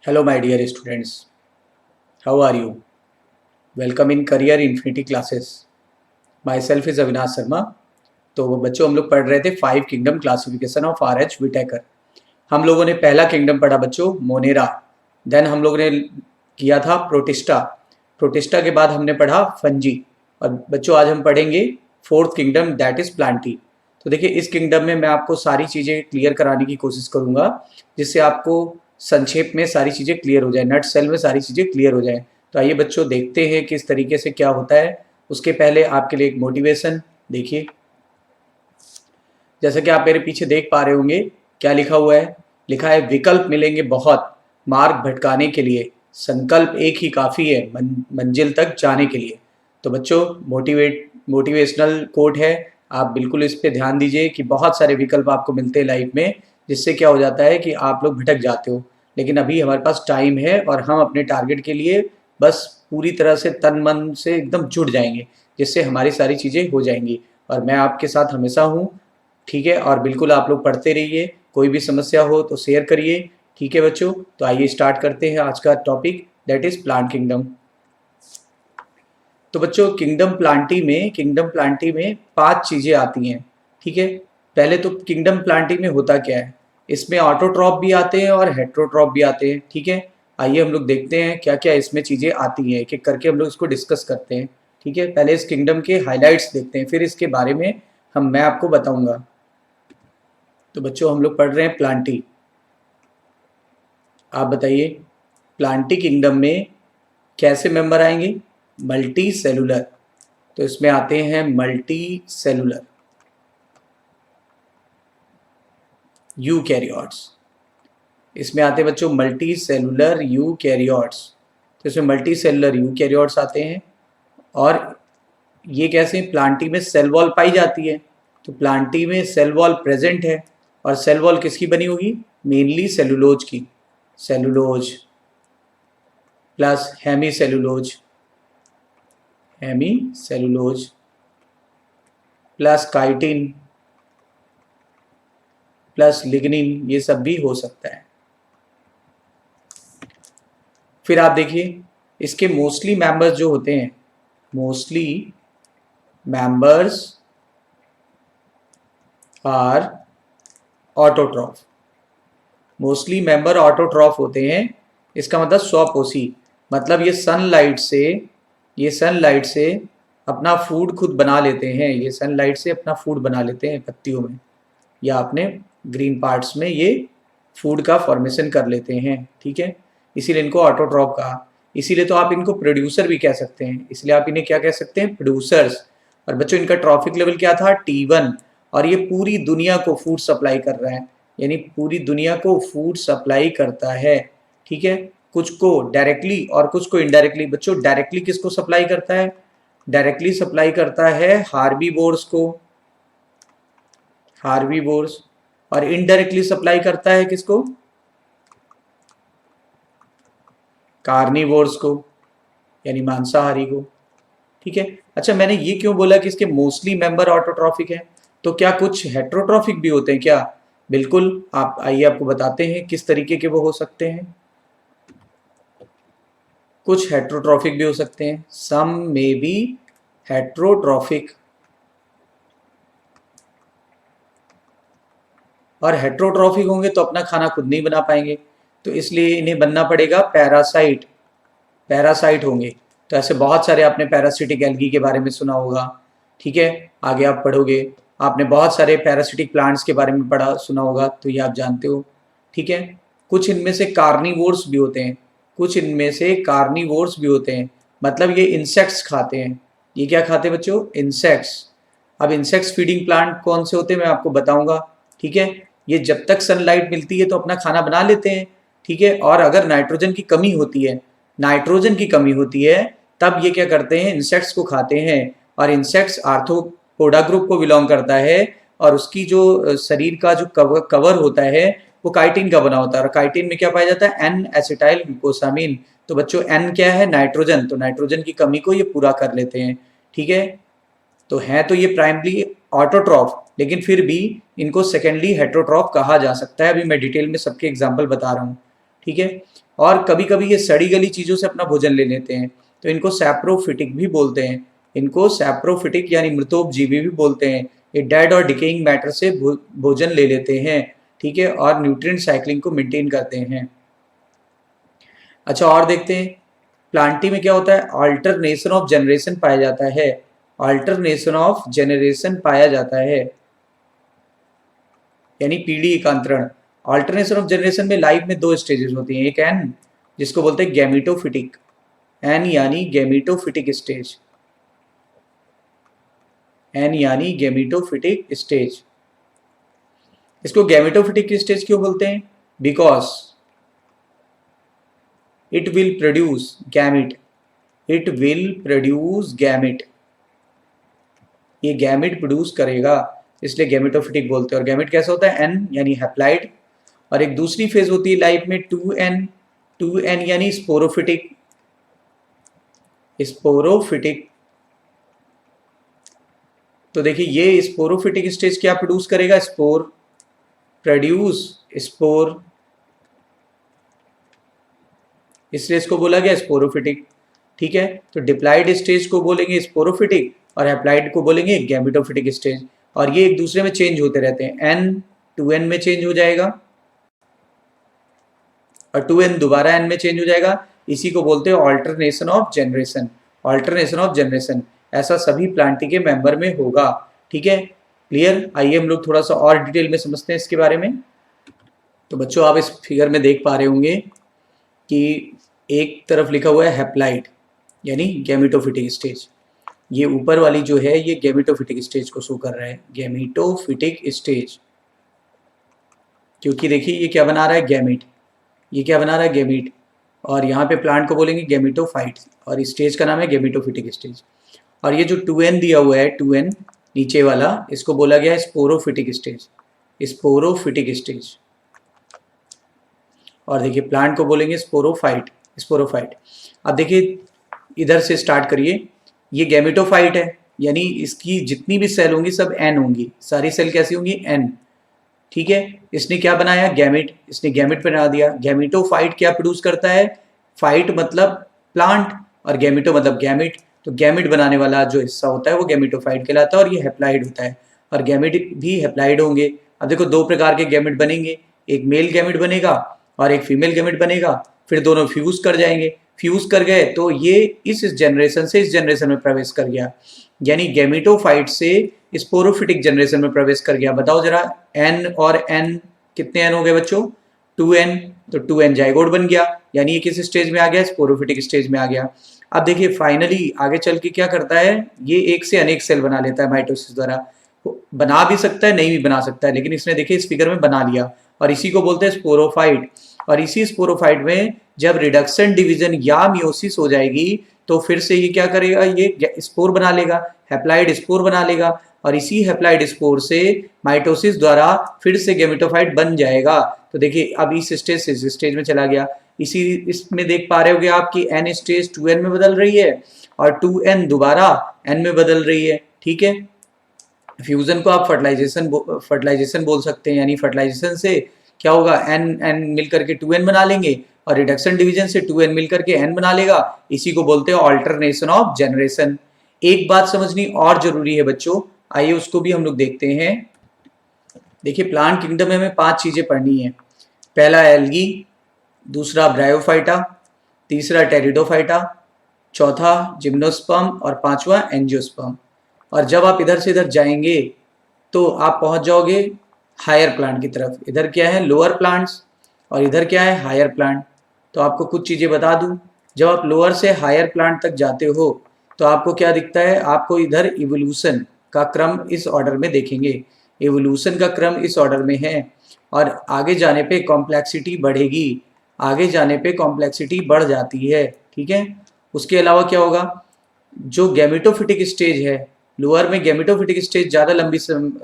Hello, my dear students. How are you? Welcome in Career Infinity classes. Myself is Avinash Sharma. तो वो बच्चों हम लोग पढ़ रहे थे 5 kingdom classification of RH Whittaker. हम लोगों ने पहला किंगडम पढ़ा बच्चों मोनेरा। देन हम लोगों ने किया था प्रोटिस्टा। प्रोटिस्टा के बाद हमने पढ़ा फंजी। और बच्चों आज हम पढ़ेंगे 4th kingdom that is Plantae. तो देखिए इस किंगडम में मैं आपको सारी चीज़ें क्लियर कराने की कोशिश करूंगा जिससे आपको संक्षेप में सारी चीज़ें क्लियर हो जाए, नट सेल में सारी चीज़ें क्लियर हो जाए। तो आइए बच्चों देखते हैं किस तरीके से क्या होता है। उसके पहले आपके लिए एक मोटिवेशन देखिए, जैसा कि आप मेरे पीछे देख पा रहे होंगे क्या लिखा हुआ है। लिखा है विकल्प मिलेंगे बहुत मार्ग भटकाने के लिए, संकल्प एक ही काफ़ी है मंजिल तक जाने के लिए। तो बच्चों मोटिवेशनल कोट है, आप बिल्कुल इस पे ध्यान दीजिए कि बहुत सारे विकल्प आपको मिलते हैं लाइफ में, जिससे क्या हो जाता है कि आप लोग भटक जाते हो। लेकिन अभी हमारे पास टाइम है और हम अपने टारगेट के लिए बस पूरी तरह से तन मन से एकदम जुट जाएंगे, जिससे हमारी सारी चीज़ें हो जाएंगी। और मैं आपके साथ हमेशा हूँ, ठीक है। और बिल्कुल आप लोग पढ़ते रहिए, कोई भी समस्या हो तो शेयर करिए, ठीक है बच्चों। तो आइए स्टार्ट करते हैं आज का topic that is plant kingdom. तो बच्चों किंगडम प्लांटी में 5 चीज़ें आती हैं, ठीक है। पहले तो किंगडम प्लांटी में होता क्या है, इसमें ऑटोट्रॉप भी आते हैं और हेट्रोट्रॉप भी आते हैं, ठीक है। आइए हम लोग देखते हैं क्या क्या इसमें चीज़ें आती हैं, एक एक करके हम लोग इसको डिस्कस करते हैं, ठीक है। पहले इस किंगडम के हाइलाइट्स देखते हैं, फिर इसके बारे में मैं आपको बताऊंगा। तो बच्चों हम लोग पढ़ रहे हैं प्लांटी। आप बताइए प्लांटी किंगडम में कैसे मेंबर आएंगे, मल्टी सेलुलर। तो इसमें आते हैं मल्टी सेलुलर यूकैरियोट्स। इसमें आते हैं बच्चों मल्टी सेलुलर यूकैरियोट्स। तो इसमें मल्टी सेलुलर यूकैरियोट्स आते हैं। और ये कैसे, प्लांटी में सेल वॉल पाई जाती है, तो प्लांटी में सेल वॉल प्रेजेंट है। और सेल वॉल किसकी बनी होगी, मेनली सेलुलोज की, cellulose plus hemicellulose plus chitin plus lignin, ये सब भी हो सकता है। फिर आप देखिए इसके मोस्टली मेंबर्स जो होते हैं, mostly members are autotroph. Mostly member autotroph होते हैं, इसका मतलब स्वपोषी, मतलब ये सनलाइट से अपना फूड खुद बना लेते हैं। ये सनलाइट से अपना फूड बना लेते हैं पत्तियों में या अपने ग्रीन पार्ट्स में, ये फूड का फॉर्मेशन कर लेते हैं, ठीक है। इसीलिए इनको ऑटोट्रॉप कहा। इसीलिए तो आप इनको प्रोड्यूसर भी कह सकते हैं, इसलिए आप इन्हें क्या कह सकते हैं, प्रोड्यूसर्स। और बच्चों इनका ट्रॉफिक लेवल क्या था, T1। और ये पूरी दुनिया को फूड सप्लाई कर रहा है, यानी पूरी दुनिया को फूड सप्लाई करता है, ठीक है। कुछ को डायरेक्टली और कुछ को इनडायरेक्टली। बच्चों डायरेक्टली किसको सप्लाई करता है, डायरेक्टली सप्लाई करता है हार्बीवोर्स को, हार्बीवोर्स। और इनडायरेक्टली सप्लाई करता है किसको, कार्निवोर्स को, यानी मांसाहारी को, ठीक है। अच्छा मैंने ये क्यों बोला कि इसके मोस्टली मेंबर ऑटोट्रॉफिक है, तो क्या कुछ हेट्रोट्रॉफिक भी होते हैं क्या, बिल्कुल। आप आइए आपको बताते हैं किस तरीके के वो हो सकते हैं। कुछ हेट्रोट्रॉफिक भी हो सकते हैं, सम मे बी हेट्रोट्रॉफिक। और हेट्रोट्रॉफिक होंगे तो अपना खाना खुद नहीं बना पाएंगे, तो इसलिए इन्हें बनना पड़ेगा पैरासाइट, पैरासाइट होंगे। तो ऐसे बहुत सारे आपने पैरासिटिक एल्गी के बारे में सुना होगा, ठीक है। आगे आप पढ़ोगे, आपने बहुत सारे पैरासिटिक प्लांट्स के बारे में पढ़ा सुना होगा, तो ये आप जानते हो, ठीक है। कुछ इनमें से कार्निवोर्स भी होते हैं, कुछ इनमें से कार्निवोर्स भी होते हैं, मतलब ये इंसेक्ट्स खाते हैं। ये क्या खाते हैं बच्चों, इंसेक्ट्स। अब इंसेक्ट्स फीडिंग प्लांट कौन से होते हैं मैं आपको बताऊंगा, ठीक है। ये जब तक सनलाइट मिलती है तो अपना खाना बना लेते हैं, ठीक है। और अगर नाइट्रोजन की कमी होती है, नाइट्रोजन की कमी होती है, तब ये क्या करते हैं, इंसेक्ट्स को खाते हैं। और इंसेक्ट्स आर्थ्रोपोडा ग्रुप को बिलोंग करता है। और उसकी जो शरीर का जो कवर होता है वो काइटिन का बना होता है। और काइटिन में क्या पाया जाता है, एन एसिटाइल ग्लूकोसामिन। तो बच्चों एन क्या है, नाइट्रोजन, तो नाइट्रोजन की कमी को ये पूरा कर लेते हैं, ठीक है। तो है तो ये प्राइमरी ऑटोट्रॉफ, लेकिन फिर भी इनको सेकेंडली हेट्रोट्रॉफ कहा जा सकता है। अभी मैं डिटेल में सबके एग्जाम्पल बता रहा हूँ, ठीक है। और कभी कभी ये सड़ी गली चीज़ों से अपना भोजन ले लेते हैं, तो इनको सैप्रोफिटिक भी बोलते हैं। इनको सैप्रोफिटिक यानी मृतोपजीवी भी बोलते हैं। ये डेड और डिकेइंग मैटर से भोजन ले लेते हैं, ठीक है, और न्यूट्रिएंट साइक्लिंग को मेंटेन करते हैं। अच्छा, और देखते हैं प्लांटी में क्या होता है। अल्टरनेशन ऑफ जनरेशन पाया जाता है। अल्टरनेशन ऑफ जनरेशन पाया जाता है, यानी पीढ़ी एकांतरण। अल्टरनेशन ऑफ जनरेशन में लाइफ में दो स्टेजेस होती हैं, एक एन जिसको बोलते हैं गैमेटोफिटिक, एन यानी गैमेटोफिटिक स्टेज, एन यानी गैमेटोफिटिक स्टेज। इसको गैमेटोफिटिक स्टेज क्यों बोलते हैं? Because it will produce gamete, it will produce gamete, ये गैमिट प्रोड्यूस करेगा, इसलिए गैमेटोफिटिक बोलते हैं। और गैमिट कैसा होता है? एन यानी हैप्लाइड। और एक दूसरी फेज होती है लाइफ में 2n, 2n यानी स्पोरोफिटिक, स्पोरोफिटिक। तो देखिए ये स्पोरोफिटिक स्टेज क्या प्रोड्यूस करेगा? स्पोर, प्रोड्यूस स्पोर, इसलिए इसको बोला गया स्पोरोफिटिक, ठीक है। तो डिप्लाइड स्टेज को बोलेंगे स्पोरोफिटिक और हैप्लाइड को बोलेंगे गैमेटोफिटिक स्टेज। और ये एक दूसरे में चेंज होते रहते हैं, n 2n में चेंज हो जाएगा और 2n दोबारा n में चेंज हो जाएगा। इसी को बोलते हैं alternation of generation, alternation of generation. ऐसा सभी प्लांटी के मेंबर में होगा, ठीक है। क्लियर? आइए हम लोग थोड़ा सा और डिटेल में समझते हैं इसके बारे में। तो बच्चों आप इस फिगर में देख पा रहे होंगे कि एक तरफ लिखा हुआ है हैप्लाइड यानी गैमेटोफिटिक स्टेज, ये ऊपर वाली जो है ये गैमेटोफिटिक स्टेज को शो कर रहा है, गैमेटोफिटिक स्टेज। क्योंकि देखिए ये क्या बना रहा है? गैमेट। ये क्या बना रहा है? गैमेट। और यहाँ पे प्लांट को बोलेंगे गैमेटोफाइट और इस स्टेज का नाम है गैमेटोफिटिक स्टेज। और ये जो 2n दिया हुआ है, 2n नीचे वाला, इसको बोला गया है स्पोरोफिटिक स्टेज, स्पोरोफिटिक स्टेज। और देखिए प्लांट को बोलेंगे स्पोरोफाइट, स्पोरोफाइट। अब देखिए इधर से स्टार्ट करिए, ये गैमेटोफाइट है यानी इसकी जितनी भी सेल होंगी सब n होंगी, सारी सेल कैसी होंगी? n, ठीक है। इसने क्या बनाया? गैमेट, इसने गैमेट बना दिया। गैमेटोफाइट क्या प्रोड्यूस करता है? फाइट मतलब प्लांट और गैमेटो मतलब गैमेट, तो गैमेट बनाने वाला जो हिस्सा होता है वो गैमेटोफाइट कहलाता है और ये हैप्लाइड होता है। और गैमेट भी हैप्लाइड होंगे। अब देखो दो प्रकार के गैमेट बनेंगे, एक मेल गैमेट बनेगा और एक फीमेल गैमेट बनेगा, फिर दोनों फ्यूज कर जाएंगे। फ्यूज कर गए तो ये इस जनरेशन से इस जनरेशन में प्रवेश कर गया, यानी गैमेटोफाइट से स्पोरोफिटिक जनरेशन में प्रवेश कर गया। बताओ जरा, n और n कितने n हो गए बच्चों? 2n। तो 2n जाइगोट बन गया, यानी ये किस स्टेज में आ गया? स्पोरोफिटिक स्टेज में आ गया। अब देखिए फाइनली आगे चल के क्या करता है, ये एक से अनेक सेल बना लेता है माइटोसिस द्वारा। बना भी सकता है, नहीं भी बना सकता है, लेकिन इसने देखिए इस फिगर में बना लिया और इसी को बोलते हैं स्पोरोफाइट। और इसी स्पोरोफाइट में जब रिडक्शन, डिवीजन या मियोसिस हो जाएगी तो फिर से ये क्या करेगा? ये स्पोर बना लेगा, हैप्लाइड स्पोर बना लेगा और इसी हैप्लाइड स्पोर से माइटोसिस द्वारा फिर से गैमेटोफाइट बन जाएगा। तो देखिए अब इस स्टेज से इस स्टेज में चला गया। इसी इसमें देख पा रहे होगे आप कि n स्टेज 2n में बदल रही है और 2n दोबारा n में बदल रही है, ठीक है। फ्यूजन को आप फर्टिलाइजेशन बोल सकते हैं, यानी फर्टिलाइजेशन से क्या होगा? n मिलकर के 2n बना लेंगे और रिडक्शन डिवीजन से 2n मिलकर के n बना लेगा। इसी को बोलते हैं ऑल्टरनेशन ऑफ जनरेशन। एक बात समझनी और जरूरी है बच्चों, आइए उसको भी हम लोग देखते हैं। देखिए प्लांट किंगडम में हमें 5 चीजें पढ़नी है। पहला एल्गी, दूसरा ब्रायोफाइटा, तीसरा टेरिडोफाइटा, चौथा जिम्नोस्पर्म और पांचवा एंजियोस्पर्म। और जब आप इधर से इधर जाएंगे तो आप पहुंच जाओगे हायर प्लांट की तरफ। इधर क्या है? लोअर प्लांट्स और इधर क्या है? Higher plant. तो आपको कुछ चीज़ें बता दूं, जब आप लोअर से हायर प्लांट तक जाते हो तो आपको क्या दिखता है? आपको इधर इवोल्यूशन का क्रम इस ऑर्डर में देखेंगे, इवोल्यूशन का क्रम इस ऑर्डर में है। और आगे जाने पे कॉम्प्लेक्सिटी बढ़ेगी, आगे जाने पे कॉम्प्लेक्सिटी बढ़ जाती है, ठीक है। उसके अलावा क्या होगा? जो गैमेटोफिटिक स्टेज है, लोअर में गैमेटोफिटिक स्टेज ज़्यादा लंबी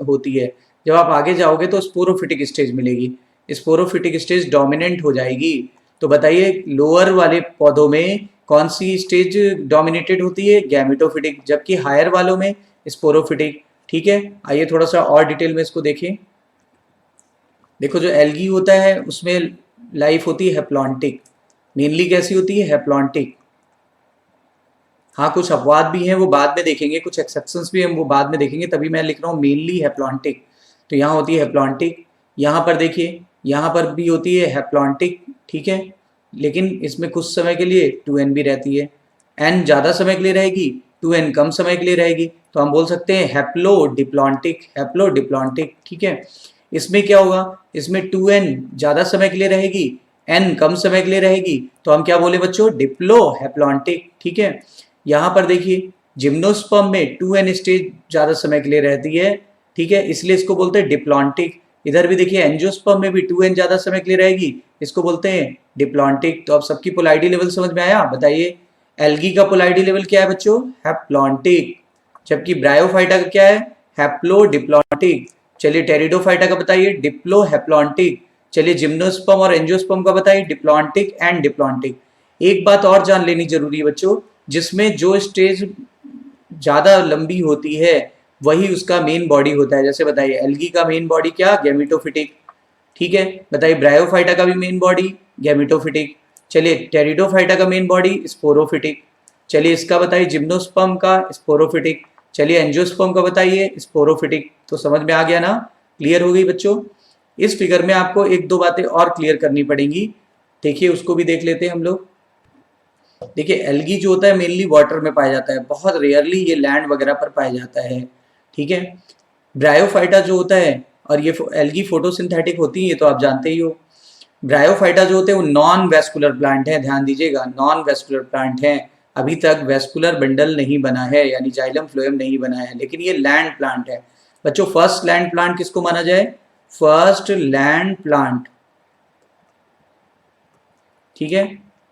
होती है। जब आप आगे जाओगे तो स्पोरोफिटिक स्टेज मिलेगी, स्पोरोफिटिक स्टेज डोमिनेंट हो जाएगी। तो बताइए लोअर वाले पौधों में कौन सी स्टेज डोमिनेटेड होती है? गैमेटोफिटिक, जबकि हायर वालों में स्पोरोफिटिक, ठीक है। आइए थोड़ा सा और डिटेल में इसको देखें। देखो जो एल्गी होता है उसमें लाइफ होती है हैप्लॉन्टिक, मेनली कैसी होती है? हैप्लॉन्टिक। हाँ, कुछ अपवाद भी हैं, वो बाद में देखेंगे, कुछ एक्सेप्शंस भी हैं, वो बाद में देखेंगे, तभी मैं लिख रहा हूँ मेनली हैप्लॉन्टिक। तो यहाँ होती है हैप्लॉन्टिक। यहाँ पर देखिए, यहाँ पर भी होती है हैप्लॉन्टिक, ठीक है, लेकिन इसमें कुछ समय के लिए 2n भी रहती है। n ज़्यादा समय के लिए रहेगी, 2n कम समय के लिए रहेगी, तो हम बोल सकते हैं हैप्लोडिप्लॉन्टिक, हैप्लोडिप्लॉन्टिक, ठीक है। इसमें क्या होगा? इसमें 2n ज़्यादा समय के लिए रहेगी, n कम समय के लिए रहेगी, तो हम क्या बोले बच्चों? डिप्लो हैप्लॉन्टिक, ठीक है। यहाँ पर देखिए, जिम्नोस्पर्म में 2n स्टेज ज़्यादा समय के लिए रहती है, ठीक है, इसलिए इसको बोलते हैं डिप्लॉन्टिक। इधर भी देखिए, एंजियोस्पर्म में भी 2n ज़्यादा समय के लिए रहेगी, इसको बोलते हैं डिप्लॉन्टिक। तो अब सबकी पोलारिटी लेवल समझ में आया? बताइए, एल्गी का पोलारिटी लेवल क्या है बच्चों? हैप्लॉन्टिक। जबकि ब्रायोफाइटा का क्या है? हैप्लोडिप्लॉन्टिक। चलिए टेरिडोफाइटा का बताइए, डिप्लो हैप्लॉन्टिक। चलिए जिम्नोस्पर्म और एंजियोस्पर्म का बताइए, डिप्लॉन्टिक एंड डिप्लॉन्टिक। एक बात और जान लेनी जरूरी है बच्चों, जिसमें जो स्टेज ज़्यादा लंबी होती है वही उसका मेन बॉडी होता है। जैसे बताइए, एल्गी का मेन बॉडी क्या? गैमेटोफिटिक, ठीक है। बताइए ब्रायोफाइटा का भी मेन बॉडी गैमेटोफिटिक। चलिए टेरिडोफाइटा का मेन बॉडी स्पोरोफिटिक। चलिए इसका बताइए, जिम्नोस्पर्म का स्पोरोफिटिक। चलिए एंजियोस्पर्म का बताइए, स्पोरोफिटिक। तो समझ में आ गया ना? क्लियर हो गई बच्चों? इस फिगर में आपको एक दो बातें और क्लियर करनी पड़ेंगी, देखिए उसको भी देख लेते हैं हम लोग। देखिए एल्गी जो होता है मेनली वाटर में पाया जाता है, बहुत रेयरली ये लैंड वगैरह पर पाया जाता है, ठीक है। ब्रायोफाइटा जो होता है, और ये एल्गी फोटोसिंथेटिक होती है, तो आप जानते ही हो। ब्रायोफाइटा जो होते हैं वो नॉन वेस्कुलर प्लांट है, ध्यान दीजिएगा, नॉन वेस्कुलर प्लांट है। अभी तक वेस्कुलर बंडल नहीं बना है, यानी जाइलम फ्लोएम नहीं बना है, लेकिन ये लैंड प्लांट है बच्चों। फर्स्ट लैंड प्लांट किसको माना जाए? फर्स्ट लैंड प्लांट, ठीक है।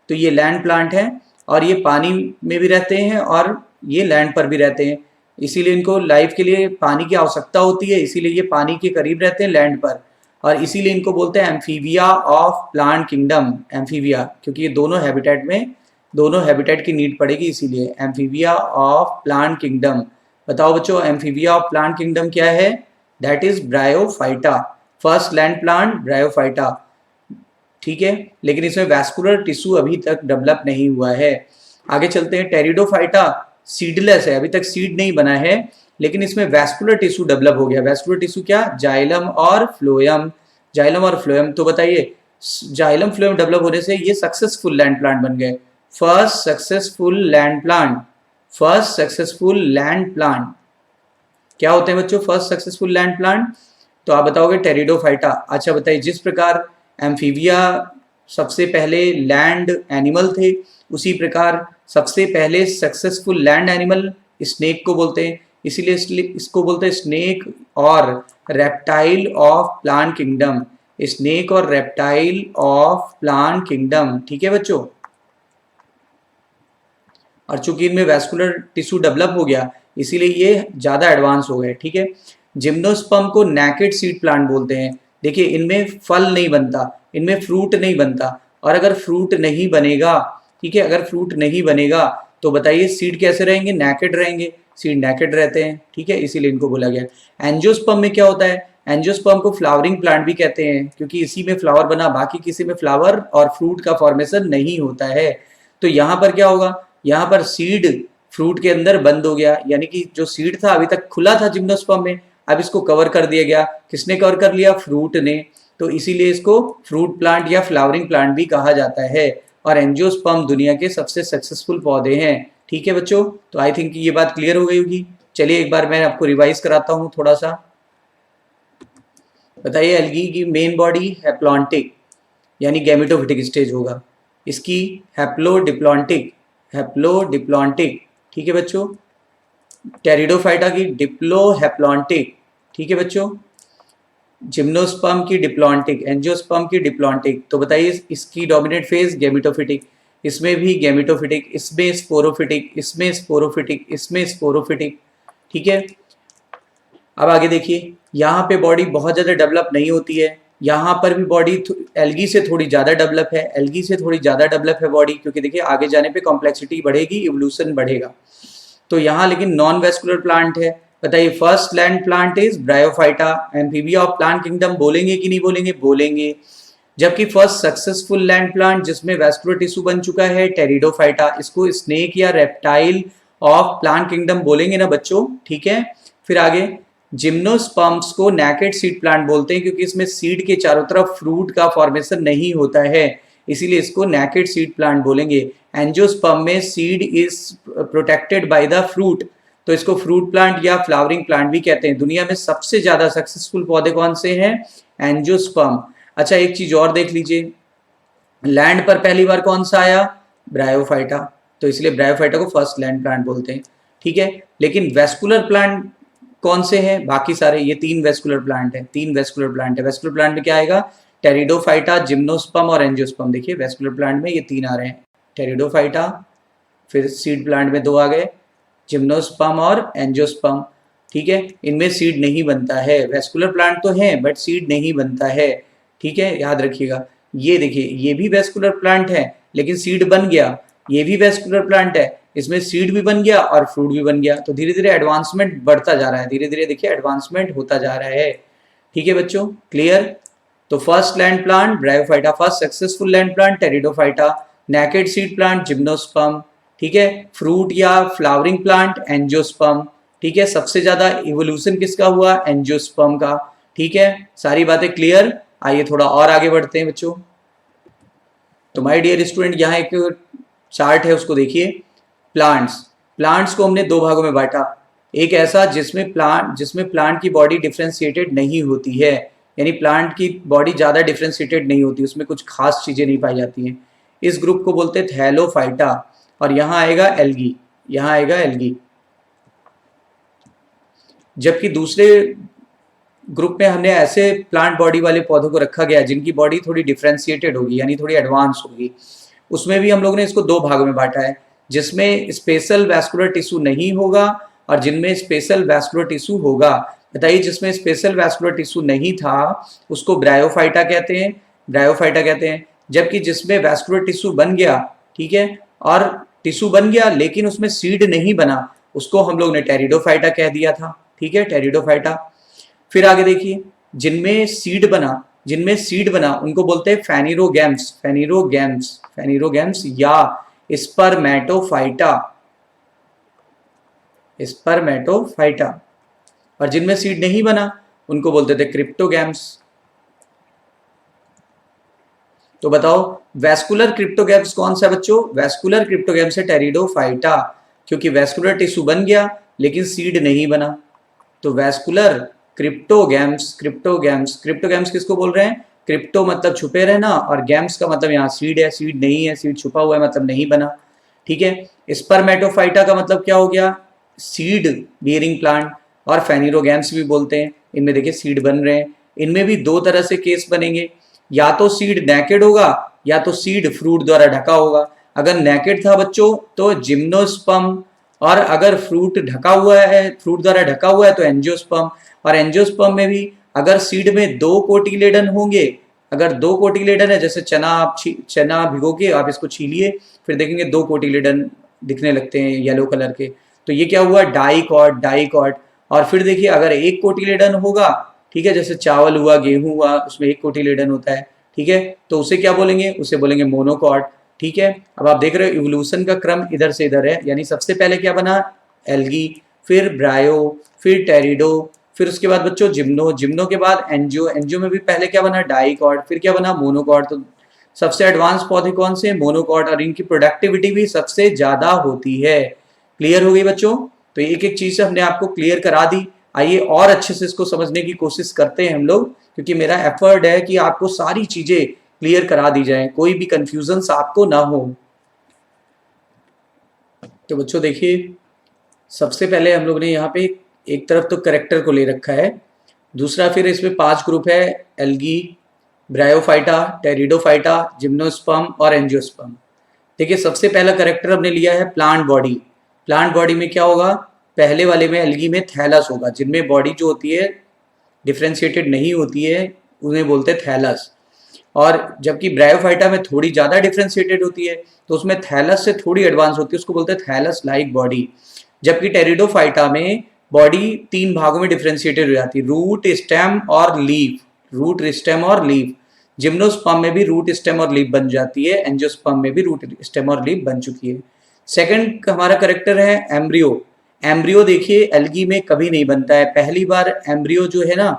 तो ये लैंड प्लांट है, और ये पानी में भी रहते हैं और ये लैंड पर भी रहते हैं, इसीलिए इनको लाइफ के लिए पानी की आवश्यकता होती है, इसीलिए ये पानी के करीब रहते हैं लैंड पर, और इसीलिए इनको बोलते हैं amphibia of plant kingdom. Amphibia, क्योंकि ये दोनों हैबिटेट में, दोनों हैबिटेट की नीड पड़ेगी, इसीलिए एम्फीबिया ऑफ प्लांट किंगडम। बताओ बच्चों, एम्फीबिया ऑफ प्लांट किंगडम क्या है? That is bryophyta, first land plant bryophyta, ठीक है। लेकिन इसमें वैस्कुलर टिश्यू अभी तक डेवलप नहीं हुआ है। आगे चलते हैं, टेरिडोफाइटा सीडलेस है, अभी तक सीड नहीं बना है, लेकिन इसमें वैस्कुलर टिश्यू डेवलप हो गया। वैस्कुलर टिश्यू क्या? जाइलम और फ्लोएम, जाइलम और फ्लोएम। तो बताइए, जाइलम फ्लोएम डेवलप होने से ये सक्सेसफुल लैंड प्लांट बन गए, first successful land plant. First successful land plant क्या होते हैं बच्चों? First successful land plant. तो आप बताओगे टेरिडोफाइटा। अच्छा बताइए, जिस प्रकार एम्फीबिया सबसे पहले लैंड एनिमल थे, उसी प्रकार सबसे पहले सक्सेसफुल लैंड एनिमल स्नेक को बोलते हैं, इसीलिए इसको बोलते हैं स्नेक और reptile of plant kingdom. Snake और रेप्टाइल ऑफ प्लांट किंगडम, ठीक है बच्चों। और चूंकि इनमें वैस्कुलर टिश्यू डेवलप हो गया, इसीलिए ये ज़्यादा एडवांस हो गए, ठीक है। जिम्नोस्पर्म को नेकेड सीड प्लांट बोलते हैं। देखिए इनमें फल नहीं बनता, इनमें फ्रूट नहीं बनता, और अगर फ्रूट नहीं बनेगा, ठीक है, अगर फ्रूट नहीं बनेगा तो बताइए सीड कैसे रहेंगे? नेकेड रहेंगे, सीड नेकेड रहते हैं, ठीक है, इसीलिए इनको बोला गया। एंजियोस्पर्म में क्या होता है? एंजियोस्पर्म को फ्लावरिंग प्लांट भी कहते हैं, क्योंकि इसी में फ्लावर बना, बाकी किसी में फ्लावर और फ्रूट का फॉर्मेशन नहीं होता है। तो यहाँ पर क्या होगा? यहाँ पर सीड फ्रूट के अंदर बंद हो गया, यानी कि जो सीड था अभी तक खुला था जिम्नोस्पर्म में, अब इसको कवर कर दिया गया। किसने कवर कर लिया? फ्रूट ने। तो इसीलिए इसको फ्रूट प्लांट या फ्लावरिंग प्लांट भी कहा जाता है। और एंजियोस्पर्म दुनिया के सबसे सक्सेसफुल पौधे हैं, ठीक है बच्चों। तो आई थिंक ये बात क्लियर हो गई होगी। चलिए एक बार मैं आपको रिवाइज कराता हूँ थोड़ा सा। बताइए, एल्गी की मेन बॉडी हैप्लॉन्टिक, यानी गैमेटोफिटिक स्टेज होगा। इसकी हैप्लोडिप्लॉन्टिक, हैप्लोडिप्लॉन्टिक, ठीक है बच्चों। टेरिडोफाइटा की डिप्लोहैप्लॉन्टिक, ठीक है बच्चों। जिम्नोस्पर्म की डिप्लॉन्टिक, एंजियोस्पर्म की डिप्लॉन्टिक। तो बताइए इसकी डोमिनेंट फेज गैमेटोफिटिक, इसमें भी गैमेटोफिटिक, इसमें स्पोरोफिटिक, इसमें स्पोरोफिटिक, इसमें स्पोरोफिटिक, ठीक है। अब आगे देखिए, यहाँ पे बॉडी बहुत ज़्यादा डेवलप नहीं होती है, यहाँ पर भी बॉडी एल्गी से थोड़ी ज़्यादा डेवलप है, एल्गी से थोड़ी ज़्यादा डेवलप है बॉडी, क्योंकि देखिए आगे जाने पे कॉम्प्लेक्सिटी बढ़ेगी, इवोल्यूशन बढ़ेगा। तो यहाँ लेकिन नॉन वेस्कुलर प्लांट है। बताइए, first land plant is bryophyta, amphibia of plant kingdom बोलेंगे कि नहीं बोलेंगे? बोलेंगे। जबकि फर्स्ट सक्सेसफुल लैंड प्लांट जिसमें वैस्कुलर टिश्यू बन चुका है टेरिडोफाइटा, इसको स्नेक या रेप्टाइल ऑफ प्लांट किंगडम बोलेंगे ना बच्चों, ठीक है। फिर आगे जिम्नोस्पर्म्स को नेकेड सीड प्लांट बोलते हैं क्योंकि इसमें सीड के चारों तरफ फ्रूट का फॉर्मेशन नहीं होता है, इसीलिए इसको नेकेड सीड प्लांट बोलेंगे। एंजियोस्पर्म में seed is protected by the fruit, तो इसको फ्रूट प्लांट या फ्लावरिंग प्लांट भी कहते हैं। दुनिया में सबसे ज्यादा सक्सेसफुल पौधे कौन से हैं? एंजियोस्पर्म। अच्छा एक चीज और देख लीजिए, लैंड पर पहली बार कौन सा आया? ब्रायोफाइटा, तो इसलिए ब्रायोफाइटा को फर्स्ट लैंड प्लांट बोलते हैं, ठीक है। लेकिन वेस्कुलर प्लांट कौन से हैं? बाकी सारे ये 3 वेस्कुलर प्लांट है, 3 वेस्कुलर प्लांट है। वेस्कुलर प्लांट में क्या आएगा? टेरिडोफाइटा, जिम्नोस्पर्म और एंजियोस्पर्म। देखिए वेस्कुलर प्लांट में ये 3 आ रहे हैं, टेरिडोफाइटा, फिर सीड प्लांट में 2 आ गए, जिम्नोस्पर्म और एंजियोस्पर्म, ठीक है। इनमें सीड नहीं बनता है, वेस्कुलर प्लांट तो है बट सीड नहीं बनता है, ठीक है, याद रखिएगा। ये देखिए ये भी वेस्कुलर प्लांट है लेकिन सीड बन गया, ये भी वेस्कुलर प्लांट है, इसमें सीड भी बन गया और फ्रूट भी बन गया। तो धीरे धीरे एडवांसमेंट बढ़ता जा रहा है, धीरे धीरे देखिए एडवांसमेंट होता जा रहा है, ठीक है बच्चों, क्लियर। तो first land plant bryophyta, first successful land plant pteridophyta, naked seed plant gymnosperm, ठीक है। फ्रूट या फ्लावरिंग प्लांट एंजियोस्पर्म, ठीक है। सबसे ज्यादा इवोल्यूशन किसका हुआ? एंजियोस्पर्म का, ठीक है। सारी बातें क्लियर। आइए थोड़ा और आगे बढ़ते हैं बच्चों। तो माय डियर स्टूडेंट यहाँ एक चार्ट है उसको देखिए। प्लांट्स को हमने 2 भागों में बांटा, एक ऐसा जिसमें प्लांट की बॉडी डिफ्रेंशिएटेड नहीं होती है, यानी प्लांट की बॉडी ज्यादा डिफ्रेंशिएटेड नहीं होती, उसमें कुछ खास चीजें नहीं पाई जाती हैं, इस ग्रुप को बोलते हैं थैलोफाइटा। और यहाँ आएगा एल्गी, यहाँ आएगा एल्गी। जबकि दूसरे ग्रुप में हमने ऐसे प्लांट बॉडी वाले पौधों को रखा गया जिनकी बॉडी थोड़ी डिफ्रेंशिएटेड होगी, यानी थोड़ी एडवांस होगी। उसमें भी हम लोगों ने इसको 2 भागों में बांटा है, जिसमें स्पेशल वैस्कुलर टिश्यू नहीं होगा और जिनमें स्पेशल वैस्कुलर टिश्यू होगा। बताइए जिसमें स्पेशल वैस्कुलर टिश्यू नहीं था उसको ब्रायोफाइटा कहते हैं, ब्रायोफाइटा कहते हैं। जबकि जिसमें वैस्कुलर टिश्यू बन गया, ठीक है, और टिश्यू बन गया लेकिन उसमें सीड नहीं बना, उसको हम लोग ने टेरिडोफाइटा कह दिया था, ठीक है, टेरिडोफाइटा। फिर आगे देखिए, जिनमें सीड बना उनको बोलते हैं फेनिरोगैम्स, फेनिरोगैम्स या स्पर्मेटोफाइटा, स्पर्मेटोफाइटा। और जिनमें सीड नहीं बना उनको बोलते थे क्रिप्टोगैम्स। तो बताओ वेस्कुलर क्रिप्टोगैम्स कौन सा है बच्चों? वेस्कुलर क्रिप्टोगैम्स है टेरिडोफाइटा, क्योंकि वेस्कुलर टिश्यू बन गया लेकिन सीड नहीं बना। तो वेस्कुलर क्रिप्टोगैम्स किसको बोल रहे हैं? क्रिप्टो मतलब छुपे रहना और गैम्स का मतलब यहाँ सीड है, सीड नहीं है, सीड छुपा हुआ है मतलब नहीं बना, ठीक है। स्पर्मेटोफाइटा का मतलब क्या हो गया? सीड बियरिंग प्लांट, और फेनिरोगैम्स भी बोलते हैं। इनमें देखिए सीड बन रहे हैं। इनमें भी 2 तरह से केस बनेंगे, या तो सीड नेकेड होगा या तो सीड फ्रूट द्वारा ढका होगा। अगर नेकेड था बच्चों तो जिम्नोस्पर्म, और अगर फ्रूट ढका हुआ है, फ्रूट द्वारा ढका हुआ है तो एंजियोस्पर्म। और एंजियोस्पर्म में भी अगर सीड में 2 कोटिलेडन होंगे, अगर 2 कोटिलेडन है, जैसे चना, आप चना भिगो के आप इसको छीलिए फिर देखेंगे 2 कोटिलेडन दिखने लगते हैं येलो कलर के, तो ये क्या हुआ? डाइकॉट। और फिर देखिए अगर 1 कोटिलेडन होगा, ठीक है, जैसे चावल हुआ, गेहूं हुआ, उसमें 1 कोटिलेडन होता है, ठीक है, तो उसे क्या बोलेंगे? उसे बोलेंगे मोनोकॉट, ठीक है। अब आप देख रहे हो इवोल्यूशन का क्रम इधर से इधर है, यानी सबसे पहले क्या बना? एल्गी, फिर ब्रायो, फिर टेरिडो, फिर उसके बाद बच्चों जिम्नो के बाद एंजियो में भी पहले क्या बना? डाइकॉट, फिर क्या बना? मोनोकॉट। तो सबसे एडवांस पौधे कौन से? मोनोकॉट, और इनकी प्रोडक्टिविटी भी सबसे ज्यादा होती है। क्लियर हो गई बच्चों? तो एक एक चीज हमने आपको क्लियर करा दी। आइए और अच्छे से इसको समझने की कोशिश करते हैं हम लोग, क्योंकि मेरा एफर्ट है कि आपको सारी चीजें क्लियर करा दी जाए, कोई भी कंफ्यूजन आपको ना हो। तो बच्चों देखिए, सबसे पहले हम लोग ने यहाँ पे एक तरफ तो करेक्टर को ले रखा है, दूसरा फिर इसमें 5 ग्रुप है, एल्गी, ब्रायोफाइटा, टेरिडोफाइटा, जिम्नोस्पर्म और एंजियोस्पर्म। देखिए सबसे पहला करेक्टर हमने लिया है प्लांट बॉडी। प्लांट बॉडी में क्या होगा? पहले वाले में एल्गी में थैलस होगा, जिनमें बॉडी जो होती है डिफ्रेंशिएटेड नहीं होती है उन्हें बोलते हैं थैलस। और जबकि ब्रायोफाइटा में थोड़ी ज़्यादा डिफ्रेंशिएटेड होती है तो उसमें थैलस से थोड़ी एडवांस होती है, उसको बोलते हैं थैलस लाइक बॉडी। जबकि टेरिडोफाइटा में बॉडी 3 भागों में डिफ्रेंशिएटेड हो जाती है, रूट, स्टेम और लीफ, रूट, स्टेम और लीफ। जिम्नोस्पर्म में भी रूट स्टेम और लीफ बन जाती है, एंजियोस्पर्म में भी रूट स्टेम और लीफ बन चुकी है। सेकंड हमारा करेक्टर है एम्ब्रियो। एम्ब्रियो देखिए एल्गी में कभी नहीं बनता है, पहली बार एम्ब्रियो जो है ना,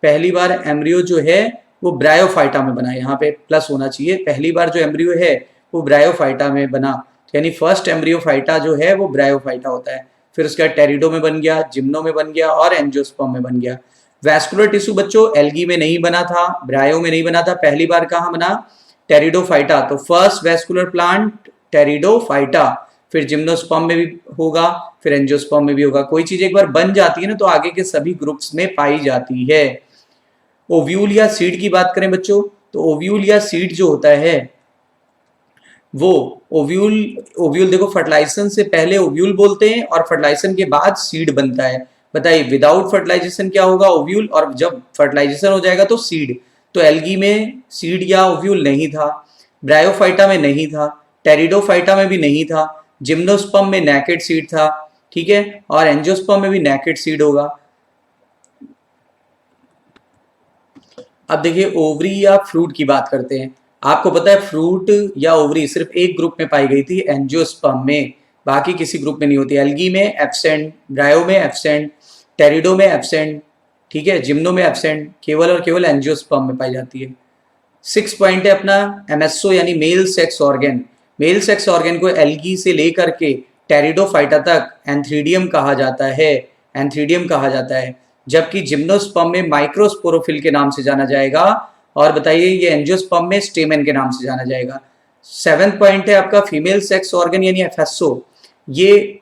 पहली बार एम्ब्रियो जो है वो ब्रायोफाइटा में बना है, यहाँ पे प्लस होना चाहिए, पहली बार जो एम्ब्रियो है वो ब्रायोफाइटा में बना, यानी फर्स्ट एम्ब्रियोफाइटा जो है वो ब्रायोफाइटा होता है। फिर उसका टेरिडो में बन गया, जिम्नो में बन गया और एंजियोस्पर्म में बन गया। वैस्कुलर टिश्यू बच्चों एल्गी में नहीं बना था, ब्रायो में नहीं बना था, पहली बार कहाँ बना, टेरिडोफाइटा। तो फर्स्ट वैस्कुलर प्लांट टेरिडोफाइटा, फिर जिम्नोस्पर्म में भी होगा, फिर एंजियोस्पर्म में भी होगा। कोई चीज एक बार बन जाती है ना तो आगे के सभी ग्रुप्स में पाई जाती है। ओव्यूल या सीड की बात करें बच्चों, तो ओव्यूल या सीड जो होता है वो ओव्यूल, ओव्यूल देखो फर्टिलाइजेशन से पहले ओव्यूल बोलते हैं और फर्टिलाइजेशन के बाद सीड बनता है। बताइए विदाउट फर्टिलाइजेशन क्या होगा, ओव्यूल, और जब फर्टिलाइजेशन हो जाएगा तो सीड। तो एल्गी में सीड या ओव्यूल नहीं था, ब्रायोफाइटा में नहीं था, टेरिडोफाइटा में भी नहीं था, जिम्नोस्पर्म में नेकेड सीड था, ठीक है, और एंजियोस्पर्म में भी नेकेड सीड होगा। अब देखिए ओवरी या फ्रूट की बात करते हैं। आपको पता है फ्रूट या ओवरी सिर्फ एक ग्रुप में पाई गई थी, एंजियोस्पर्म में, बाकी किसी ग्रुप में नहीं होती। एल्गी में एब्सेंट, ब्रायो में एब्सेंट, टेरिडो में एब्सेंट, ठीक है, जिम्नो में एब्सेंट, केवल और केवल एंजियोस्पर्म में पाई जाती है। 6 पॉइंट है अपना एमएसओ यानी male sex organ. Male sex organ को एल्गी से लेकर के टेरिडोफाइटा तक एंथ्रीडियम कहा जाता है, एंथ्रीडियम कहा जाता है, जबकि जिम्नोस्पर्म में माइक्रोस्पोरोफिल के नाम से जाना जाएगा, और बताइए ये एंजियोस्पर्म में स्टेमन के नाम से जाना जाएगा। 7 पॉइंट है आपका फीमेल सेक्स ऑर्गन यानी एफएसओ, ये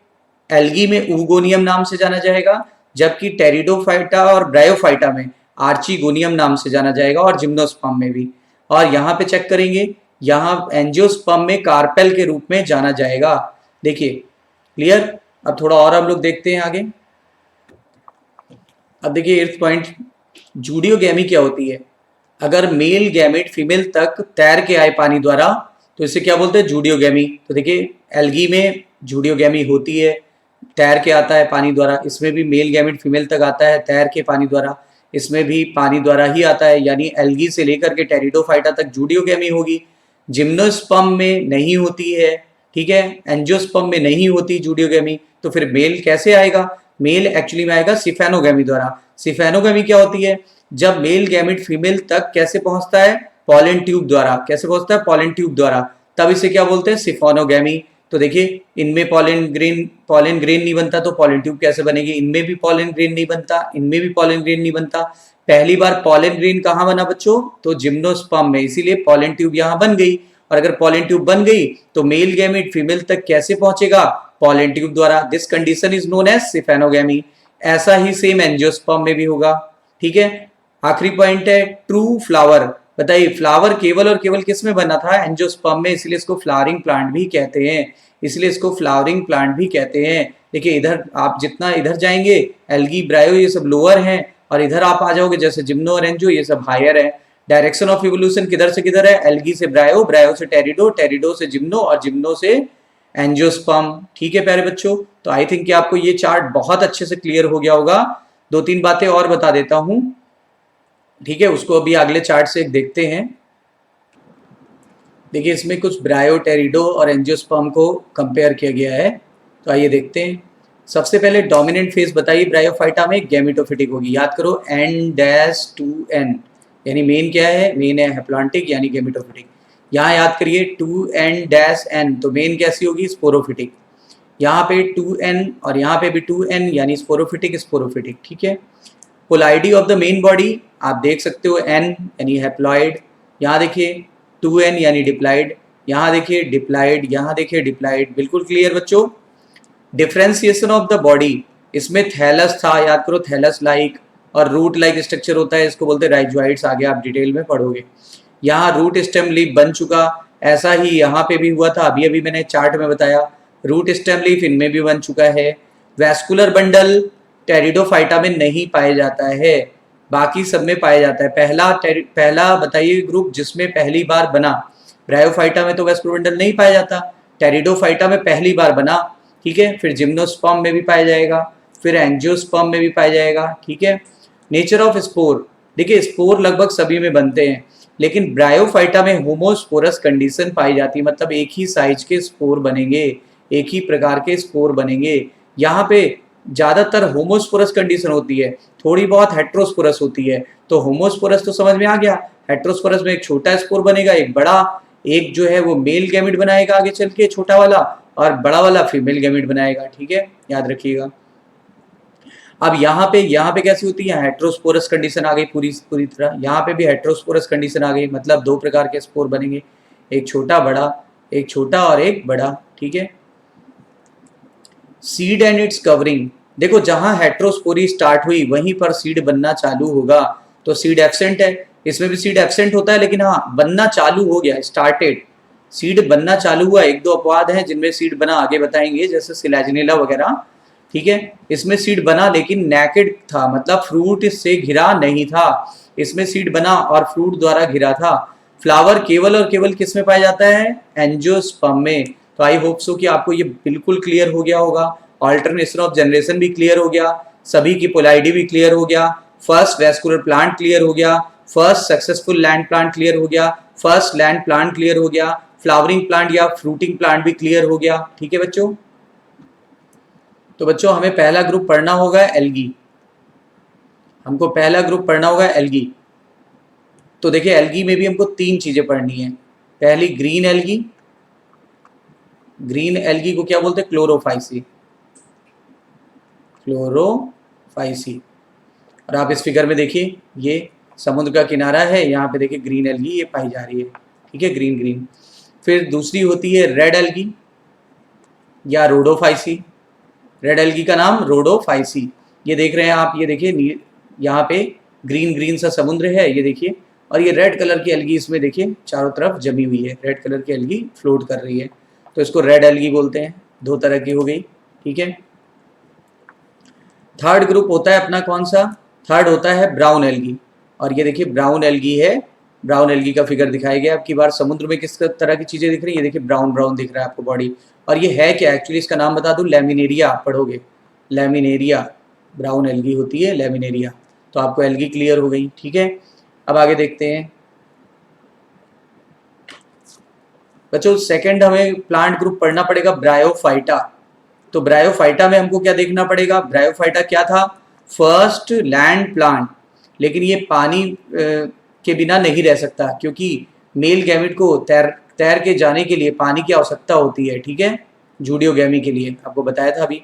एल्गी में ऊगोनियम नाम से जाना जाएगा, जबकि टेरिडोफाइटा और ब्रायोफाइटा में आर्चीगोनियम नाम से जाना जाएगा, और जिम्नोस्पर्म में भी। और यहाँ पे चेक करेंगे, यहाँ एंजियोस्पर्म में कार्पेल के रूप में जाना जाएगा। देखिए क्लियर। अब थोड़ा और हम लोग देखते हैं आगे। अब देखिए 8th पॉइंट, जूडियोगैमी क्या होती है। अगर मेल गैमेट फीमेल तक तैर के आए पानी द्वारा तो इसे क्या बोलते हैं, जूडियोगैमी। तो देखिए एल्गी में जूडियोगैमी होती है, तैर के आता है पानी द्वारा, इसमें भी मेल गैमेट फीमेल तक आता है तैर के पानी द्वारा, इसमें भी पानी द्वारा ही आता है, यानी एल्गी से लेकर के टेरिडोफाइटा तक जूडियोगैमी होगी। जिम्नोस्पर्म में नहीं होती है, ठीक है, एंजियोस्पर्म में नहीं होती जूडियोगैमी, तो फिर मेल कैसे आएगा, मेल एक्चुअली में आएगा सिफेनोगैमी द्वारा। सिफेनोगैमी क्या होती है, जब मेल गैमेट फीमेल तक कैसे पहुंचता है, पॉलन ट्यूब द्वारा, कैसे पहुंचता है, पॉलन ट्यूब द्वारा, तब इसे क्या बोलते हैं, सिफोनोगैमी। तो देखिए इनमें पॉलन ग्रेन नहीं बनता तो पॉलन ट्यूब कैसे बनेगी, इनमें भी पॉलन ग्रेन नहीं बनता, इनमें भी पॉलन ग्रेन नहीं बनता। पहली बार पॉलन ग्रेन कहाँ बना बच्चों, तो जिम्नोस्पर्म में, इसीलिए पॉलन ट्यूब यहाँ बन गई। और अगर पॉलन ट्यूब बन गई तो मेल गैमेट फीमेल तक कैसे पहुंचेगा, पॉलन ट्यूब द्वारा। This condition is known as siphonogamy. ऐसा ही सेम एंजियोस्पर्म में भी होगा, ठीक है। आखिरी पॉइंट है ट्रू फ्लावर। बताइए फ्लावर केवल और केवल किस में बना था, एंजियोस्पर्म में, इसलिए इसको फ्लावरिंग प्लांट भी कहते हैं, इसलिए इसको फ्लावरिंग प्लांट भी कहते हैं। देखिए इधर आप जितना इधर जाएंगे एल्गी ब्रायो ये सब लोअर हैं, और इधर आप आ जाओगे जैसे जिम्नो और एंजियो ये सब हायर है। डायरेक्शन ऑफ इवोल्यूशन किधर से किधर है, एल्गी से ब्रायो, ब्रायो से टेरिडो, टेरिडो से जिम्नो और जिम्नो से एंजियोस्पर्म। ठीक है प्यारे बच्चों, तो आई थिंक कि आपको ये चार्ट बहुत अच्छे से क्लियर हो गया होगा। 2-3 बातें और बता देता हूं, ठीक है, उसको अभी अगले चार्ट से देखते हैं। देखिए इसमें कुछ ब्रायो, टेरिडो और एंजियोस्पर्म को कंपेयर किया गया है, तो आइए देखते हैं। सबसे पहले डोमिनेंट फेज बताइए ब्रायोफाइटा में गैमेटोफिटिक होगी, याद करो N-2N, यानी मेन क्या है, मेन है हैप्लॉन्टिक यानी गैमेटोफिटिक। यहाँ याद करिए 2N-N, तो मेन कैसी होगी, स्पोरोफिटिक। यहाँ पे 2N और यहाँ पे भी 2N यानी स्पोरोफिटिक, स्पोरोफिटिक, ठीक है। Polarity of the main body आप देख सकते हो, N यानी हैप्लॉइड, यहाँ देखिए 2N यानी डिप्लाइड, यहाँ देखिए डिप्लाइड, यहाँ देखिए डिप्लाइड, बिल्कुल क्लियर बच्चों। डिफ्रेंसिएशन ऑफ द बॉडी, इसमें थैलस था, याद करो थैलस लाइक, और रूट लाइक स्ट्रक्चर होता है, इसको बोलते हैं राइजोइड्स, आगे आप डिटेल में पढ़ोगे। यहाँ रूट स्टेम लीफ बन चुका, ऐसा ही यहाँ पे भी हुआ था, अभी अभी मैंने चार्ट में बताया, रूट स्टेम लीफ इनमें भी बन चुका है। वैस्कुलर बंडल टेरिडोफाइटा में नहीं पाया जाता है, बाकी सब में पाया जाता है। पहला बताइए ग्रुप जिसमें पहली बार बना, ब्रायोफाइटा में तो वैस्कुलर बंडल नहीं पाया जाता, टेरिडोफाइटा में पहली बार बना, ठीक है, फिर जिम्नोस्पर्म में भी पाया जाएगा, फिर एंजियोस्पर्म में भी पाया जाएगा, ठीक है। नेचर ऑफ स्पोर, देखिए स्पोर लगभग सभी में बनते हैं, लेकिन ब्रायोफाइटा में होमोस्पोरस कंडीशन पाई जाती है, मतलब एक ही साइज के स्पोर बनेंगे, एक ही प्रकार के स्पोर बनेंगे। यहाँ पे ज्यादातर होमोस्पोरस कंडीशन होती है, थोड़ी बहुत हेट्रोस्पोरस होती है। तो होमोस्पोरस तो समझ में आ गया, हेट्रोस्पोरस में एक छोटा स्पोर बनेगा, एक बड़ा, एक जो है वो मेल गैमेट बनाएगा आगे चल के छोटा वाला, और बड़ा वाला फीमेल गैमेट बनाएगा। ठीक है, याद रखिएगा। अब यहाँ पे कैसी होती है, हेट्रोस्पोरस कंडीशन आ गई पूरी पूरी तरह। यहाँ पे भी हेट्रोस्पोरस कंडीशन आ गई, मतलब दो प्रकार के स्पोर बनेंगे, एक छोटा बड़ा, एक छोटा और एक बड़ा। ठीक है। सीड एंड इट्स कवरिंग, देखो जहां हेट्रोस्पोरी स्टार्ट हुई वहीं पर सीड बनना चालू होगा, तो सीड एब्सेंट है, इसमें भी सीड एब्सेंट होता है, लेकिन हाँ बनना चालू हो गया, स्टार्टेड, सीड बनना चालू हुआ। एक दो अपवाद हैं जिनमें सीड बना, आगे बताएंगे, जैसे सिलेजनेला वगैरह। ठीक है, इसमें सीड बना लेकिन नेकेड था, मतलब फ्रूट से घिरा नहीं था। इसमें सीड बना और फ्रूट द्वारा घिरा था। फ्लावर केवल और केवल किस में पाया जाता है, एंजियोस्पर्म में। तो आई होप सो कि आपको ये बिल्कुल क्लियर हो गया होगा। ऑल्टरनेशन ऑफ जनरेशन भी क्लियर हो गया, सभी की पोलाइडी भी क्लियर हो गया, फर्स्ट वेस्कुलर प्लांट क्लियर हो गया, first successful land plant clear हो गया, फर्स्ट लैंड प्लांट क्लियर हो गया, फ्लावरिंग प्लांट या फ्रूटिंग प्लांट भी क्लियर हो गया। ठीक है बच्चों, तो बच्चों हमें पहला ग्रुप पढ़ना होगा एल्गी, हमको पहला ग्रुप पढ़ना होगा एल्गी। तो देखिए एल्गी में भी हमको तीन चीजें पढ़नी है। पहली ग्रीन एल्गी, ग्रीन एल्गी को क्या बोलते हैं, क्लोरोफाइसी, क्लोरोफाइसी। और आप इस फिगर में देखिए, ये समुद्र का किनारा है, यहाँ पे देखिए ग्रीन एल्गी ये पाई जा रही है। ठीक है, ग्रीन ग्रीन। फिर दूसरी होती है रेड एल्गी या रोडोफाइसी, रेड एल्गी का नाम रोडोफाइसी। ये देख रहे हैं आप, ये देखिए यहाँ पे ग्रीन ग्रीन सा समुद्र है, ये देखिए, और ये रेड कलर की एल्गी इसमें देखिए चारों तरफ जमी हुई है, रेड कलर की एल्गी फ्लोट कर रही है, तो इसको रेड एल्गी बोलते हैं। दो तरह की हो गई। ठीक है, थर्ड ग्रुप होता है अपना कौन सा, थर्ड होता है ब्राउन एल्गी। और ये देखिए ब्राउन एल्गी है, ब्राउन एल्गी का फिगर दिखाया गया। अब की बार समुद्र में किस तरह की चीजें दिख रही है, ये देखिए ब्राउन ब्राउन दिख रहा है आपको बॉडी। और ये है क्या, एक्चुअली इसका नाम बता दूं, लैमिनेरिया, आप पढ़ोगे लैमिनेरिया, ब्राउन एल्गी होती है लैमिनेरिया। तो आपको एल्गी क्लियर हो गई। ठीक है, अब आगे देखते हैं बच्चों, सेकंड हमें प्लांट ग्रुप पढ़ना पड़ेगा ब्रायोफाइटा। तो ब्रायोफाइटा में हमको क्या देखना पड़ेगा, ब्रायोफाइटा क्या था, फर्स्ट लैंड प्लांट, लेकिन ये पानी के बिना नहीं रह सकता, क्योंकि मेल गैमेट को तैर के जाने के लिए पानी की आवश्यकता होती है। ठीक है, जूडियोगैमी के लिए आपको बताया था अभी।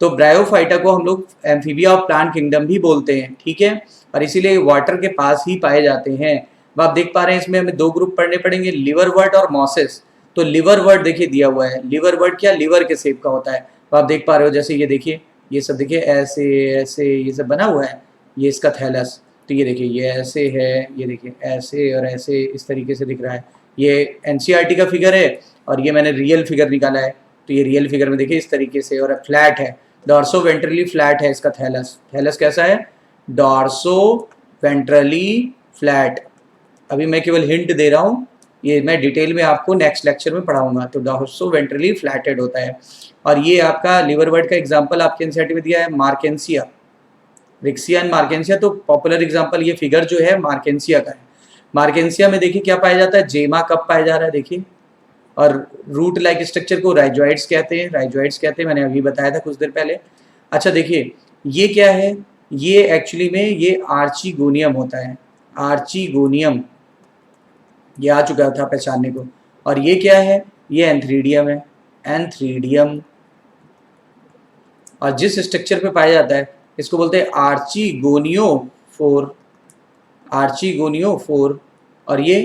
तो ब्रायोफाइटा को हम लोग एम्फीबिया ऑफ प्लांट किंगडम भी बोलते हैं। ठीक है, और इसीलिए वाटर के पास ही पाए जाते हैं। अब आप देख पा रहे हैं इसमें हमें दो ग्रुप पढ़ने पड़ेंगे, लिवरवर्ट और मॉसेस। तो लिवरवर्ट देखिए दिया हुआ है, लिवरवर्ट क्या, लिवर के शेप का होता है। तो आप देख पा रहे हो, जैसे ये देखिए, ये सब देखिए ऐसे ऐसे ये सब बना हुआ है, ये इसका थैलस। तो ये देखिए ये ऐसे है, ये देखिए ऐसे और ऐसे इस तरीके से दिख रहा है। ये एनसीईआरटी का फिगर है और ये मैंने रियल फिगर निकाला है। तो ये रियल फिगर में देखिए इस तरीके से, और फ्लैट है, डॉर्सो वेंट्रली फ्लैट है इसका थैलस। थैलस कैसा है, डॉर्सो वेंट्रली फ्लैट। अभी मैं केवल हिंट दे रहा हूँ, ये मैं डिटेल में आपको नेक्स्ट लेक्चर में पढ़ाऊंगा। तो डॉर्सो वेंट्रली फ्लैटेड होता है। और ये आपका लिवरवर्ट का एग्जांपल आपके एनसीईआरटी में दिया है मार्केंसिया, रिक्सिया एंड मार्केंसिया। तो पॉपुलर एग्जांपल ये फिगर जो है मार्केंसिया का है। मार्केंसिया में देखिए क्या पाया जाता है, जेमा कब पाया जा रहा है देखिए, और रूट लाइक स्ट्रक्चर को राइजोइड्स कहते हैं, राइजोइड्स कहते हैं, मैंने अभी बताया था कुछ देर पहले। अच्छा देखिए ये क्या है, ये एक्चुअली में ये आर्चिगोनियम होता है, आर्चिगोनियम, ये आ चुका था पहचानने को। और ये क्या है, ये एंथ्रीडियम है, एंथ्रीडियम। और जिस स्ट्रक्चर पे पाया जाता है इसको बोलते हैं आर्चिगोनियोफोर, आर्चिगोनियोफोर। और ये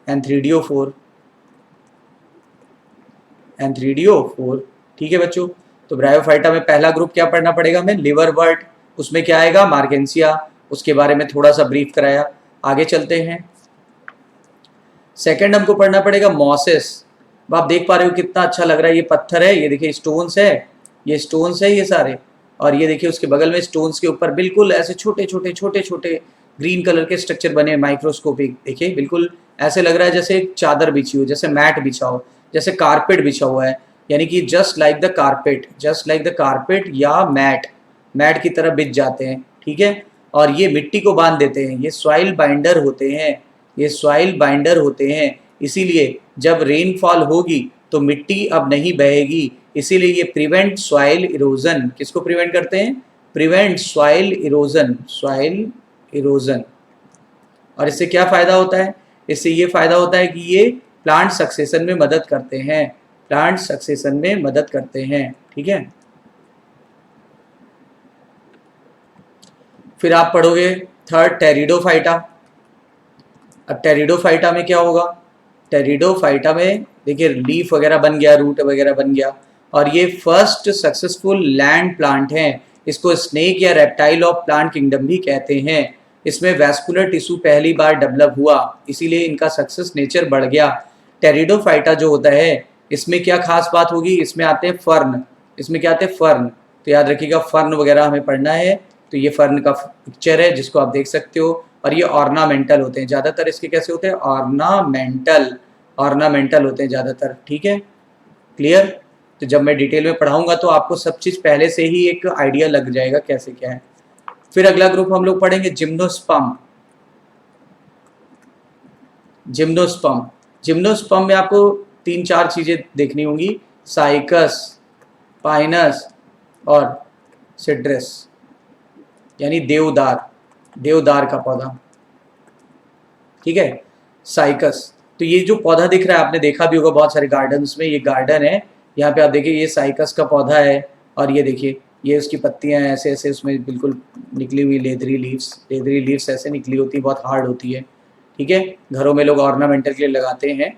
एंथ्रीडियोफोर, एंथ्रीडियोफोर। ठीक है बच्चों, तो ब्रायोफाइटा में पहला ग्रुप क्या पढ़ना पड़ेगा हमें, लिवरवर्ट। उसमें क्या आएगा, मार्केंसिया, उसके बारे में थोड़ा सा ब्रीफ कराया। आगे चलते हैं, सेकंड हमको पढ़ना पड़ेगा मॉसेस। आप देख पा रहे हो कितना अच्छा लग रहा है, ये पत्थर है, ये देखिए स्टोन्स है, ये स्टोन्स है ये सारे। और ये देखिए उसके बगल में स्टोन्स के ऊपर बिल्कुल ऐसे छोटे छोटे छोटे छोटे ग्रीन कलर के स्ट्रक्चर बने, माइक्रोस्कोपिक। देखिए बिल्कुल ऐसे लग रहा है जैसे चादर बिछी हो, जैसे मैट बिछा हो, जैसे कारपेट बिछा हुआ है, यानी कि just like the carpet, just like the carpet या मैट, मैट की तरह बिछ जाते हैं। ठीक है, और ये मिट्टी को बांध देते हैं, ये सॉइल बाइंडर होते हैं, ये सॉइल बाइंडर होते हैं, इसीलिए जब रेनफॉल होगी तो मिट्टी अब नहीं बहेगी, इसीलिए ये प्रिवेंट सॉइल इरोजन, किसको प्रिवेंट करते हैं, prevent soil erosion, soil erosion. और इससे क्या फ़ायदा होता है, इससे ये फ़ायदा होता है कि ये प्लांट सक्सेशन में मदद करते हैं, प्लांट सक्सेशन में मदद करते हैं, ठीक है। फिर आप पढ़ोगे थर्ड टेरिडोफाइटा। अब टेरिडोफाइटा में क्या होगा, टेरिडोफाइटा में देखिए लीफ वगैरह बन गया, रूट वगैरह बन गया, और ये फर्स्ट सक्सेसफुल लैंड प्लांट है। इसको स्नेक या रेप्टाइल ऑफ प्लांट किंगडम भी कहते हैं। इसमें वैस्कुलर टिश्यू पहली बार डेवलप हुआ, इसीलिए इनका सक्सेस नेचर बढ़ गया। टेरिडोफाइटा जो होता है, इसमें क्या खास बात होगी, इसमें आते हैं फर्न, इसमें क्या आते हैं फर्न, तो याद रखिएगा फर्न वगैरह हमें पढ़ना है। तो ये फर्न का पिक्चर है जिसको आप देख सकते हो, और ये ऑर्नामेंटल होते हैं ज़्यादातर, इसके कैसे होते हैं, ऑर्नामेंटल, ऑर्नामेंटल होते हैं ज़्यादातर, ठीक है, क्लियर। तो जब मैं डिटेल में पढ़ाऊंगा तो आपको सब चीज़ पहले से ही एक आइडिया लग जाएगा कैसे क्या है। फिर अगला ग्रुप हम लोग पढ़ेंगे जिम्नोस्पर्म। जिम्नोस्पर्म, जिम्नोस्पर्म में आपको 3-4 चीज़ें देखनी होंगी, साइकस, पाइनस और सिट्रस, यानी देवदार, देवदार का पौधा, ठीक है, साइकस। तो ये जो पौधा दिख रहा है आपने देखा भी होगा बहुत सारे गार्डन्स में, ये गार्डन है, यहाँ पे आप देखिए ये साइकस का पौधा है, और ये देखिए ये उसकी पत्तियाँ ऐसे ऐसे उसमें बिल्कुल निकली हुई लेदरी लीव्स, लेदरी लीव्स ऐसे निकली होती है, बहुत हार्ड होती है, ठीक है, घरों में लोग ऑर्नामेंटल के लिए लगाते हैं,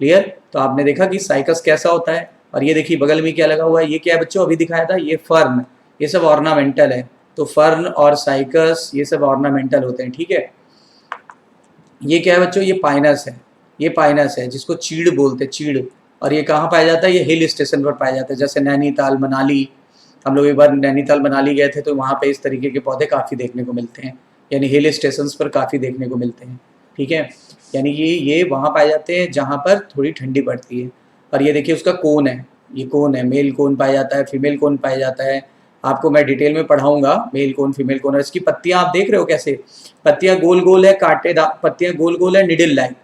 क्लियर। तो आपने देखा कि साइकस कैसा होता है, और ये देखिए बगल में क्या लगा हुआ है, ये क्या है बच्चों, अभी दिखाया था, ये फर्न, ये सब ऑर्नामेंटल है। तो फर्न और साइकस ये सब ऑर्नामेंटल होते हैं, ठीक है। ये क्या है बच्चों, ये पाइनस है, ये पाइनस है जिसको चीड़ बोलते हैं, चीड़। और ये कहाँ पाया जाता है, ये हिल स्टेशन पर पाया जाता है, जैसे नैनीताल, मनाली। हम लोग एक बार नैनीताल मनाली गए थे तो वहाँ पे इस तरीके के पौधे काफ़ी देखने को मिलते हैं, यानी हिल स्टेशंस पर काफ़ी देखने को मिलते हैं, ठीक है। यानी ये वहाँ पाए जाते हैं जहाँ पर थोड़ी ठंडी पड़ती है। और ये देखिए उसका कोन है, ये कोन है, मेल कोन पाया जाता है, फीमेल कोन पाया जाता है, आपको मैं डिटेल में पढ़ाऊंगा मेल कोन फीमेल कोन। और इसकी पत्तियां आप देख रहे हो कैसे, पत्तियां गोल गोल है, कांटेदार पत्तियां गोल गोल है, निडिल लाइक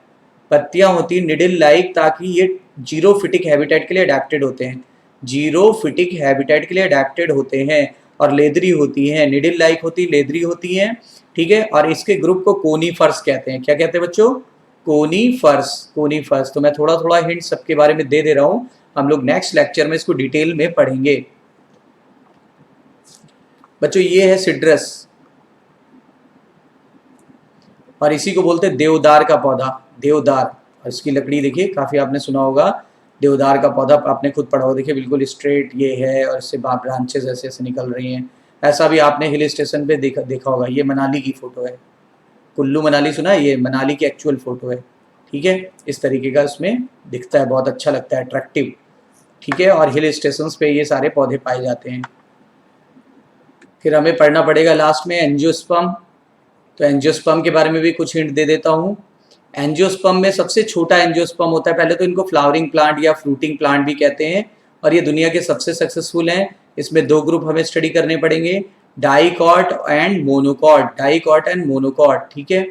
पत्तियां होती है, निडिल लाइक, ताकि ये जीरोफिटिक हैबिटेट के लिए अडेप्टेड होते हैं, जीरोफिटिक हैबिटेट के लिए अडेप्टेड होते हैं, और लेदरी होती हैं, निडिल लाइक होती, लेदरी होती हैं, ठीक है। और इसके ग्रुप को कोनीफर्स कहते हैं, क्या कहते हैं बच्चों, कोनीफर्स, कोनीफर्स। तो मैं थोड़ा थोड़ा हिंट सबके बारे में दे रहा हूँ, हम लोग नेक्स्ट लेक्चर में इसको डिटेल में पढ़ेंगे। बच्चों ये है सिट्रस, और इसी को बोलते हैं देवदार का पौधा, देवदार। और इसकी लकड़ी देखिए, काफ़ी आपने सुना होगा, देवदार का पौधा आपने खुद पढ़ा होगा, देखिए बिल्कुल स्ट्रेट ये है, और इससे ब्रांचेस ऐसे ऐसे निकल रही हैं। ऐसा भी आपने हिल स्टेशन पे देखा होगा। ये मनाली की फ़ोटो है, कुल्लू मनाली सुना है, ये मनाली की एक्चुअल फ़ोटो है, ठीक है। इस तरीके का इसमें दिखता है, बहुत अच्छा लगता है, अट्रैक्टिव, ठीक है। और हिल स्टेशन पे ये सारे पौधे पाए जाते हैं। फिर हमें पढ़ना पड़ेगा लास्ट में एंजियोस्पर्म। तो एंजियोस्पर्म के बारे में भी कुछ हिंट दे देता हूँ। एंजियोस्पर्म में सबसे छोटा एंजियोस्पर्म होता है, पहले तो इनको फ्लावरिंग प्लांट या फ्रूटिंग प्लांट भी कहते हैं, और ये दुनिया के सबसे सक्सेसफुल हैं। इसमें 2 ग्रुप हमें स्टडी करने पड़ेंगे, dicot and monocot, dicot and monocot, ठीक है।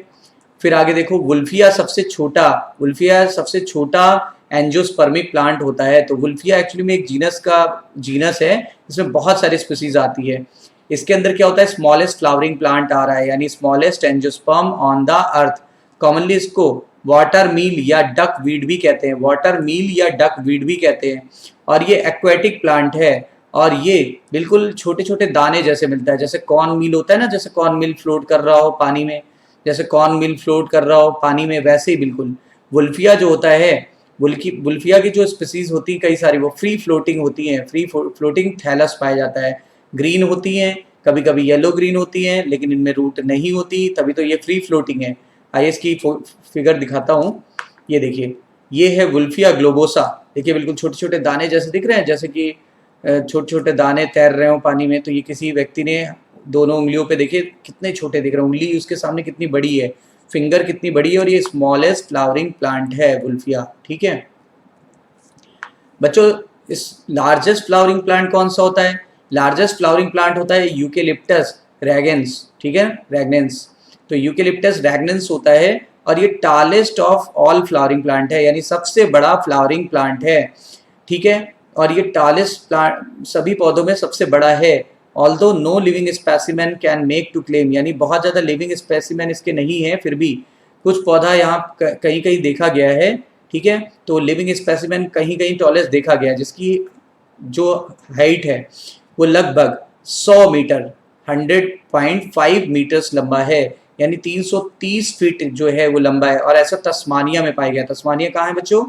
फिर आगे देखो वुल्फिया सबसे छोटा, वुल्फिया सबसे छोटा एंजियोस्पर्मिक प्लांट होता है। तो वुल्फिया एक्चुअली में एक जीनस है, इसमें बहुत सारी स्पीसीज आती है। इसके अंदर क्या होता है, स्मॉलेस्ट फ्लावरिंग प्लांट आ रहा है, यानी smallest angiosperm on the earth. Commonly इसको वाटर मील या डक वीड भी कहते हैं, वाटर मील या डक वीड भी कहते हैं। और ये एक्वेटिक प्लांट है, और ये बिल्कुल छोटे छोटे दाने जैसे मिलता है, जैसे कॉर्न मील होता है ना, जैसे कॉर्न मील फ्लोट कर रहा हो पानी में, जैसे कॉर्न मील फ्लोट कर रहा हो पानी में, वैसे ही बिल्कुल वुल्फिया जो होता है, वुल्फिया की जो स्पीसीज होती है कई सारी, वो फ्री फ्लोटिंग होती हैं, फ्री फ्लोटिंग थैलस पाया जाता है, ग्रीन होती हैं, कभी कभी येलो ग्रीन होती हैं, लेकिन इनमें रूट नहीं होती, तभी तो ये फ्री फ्लोटिंग है। आइए इसकी फिगर दिखाता हूँ, ये देखिए, ये है वुल्फिया ग्लोबोसा, देखिए बिल्कुल छोटे छोटे दाने जैसे दिख रहे हैं, जैसे कि छोटे छोटे दाने तैर रहे हो पानी में। तो ये किसी व्यक्ति ने दोनों उंगलियों पे देखिए कितने छोटे दिख रहे हैं, उंगली उसके सामने कितनी बड़ी है, फिंगर कितनी बड़ी है, और ये स्मॉलेस्ट फ्लावरिंग प्लांट है वुल्फिया, ठीक है बच्चों। इस लार्जेस्ट फ्लावरिंग प्लांट कौन सा होता है, लार्जेस्ट फ्लावरिंग प्लांट होता है यूकेलिप्टस रेगेंस, ठीक है, रेगनेंस। तो यूकेलिप्टस रेगनेंस होता है, और ये tallest of all flowering plant है, यानी सबसे बड़ा फ्लावरिंग प्लांट है, ठीक है। और ये टालेस्ट प्लांट सभी पौधों में सबसे बड़ा है। Although no living specimen can make to claim, यानी बहुत ज़्यादा लिविंग स्पेसिमेन इसके नहीं है, फिर भी कुछ पौधा यहाँ कहीं कहीं देखा गया है, ठीक है। तो लिविंग स्पेसिमेन कहीं कहीं टॉलेस्ट देखा गया, जिसकी जो हाइट है वो लगभग 100 मीटर 100.5 मीटर्स लंबा है, यानी 330 फीट जो है वो लंबा है। और ऐसा तस्मानिया में पाया गया। तस्मानिया कहाँ है बच्चों?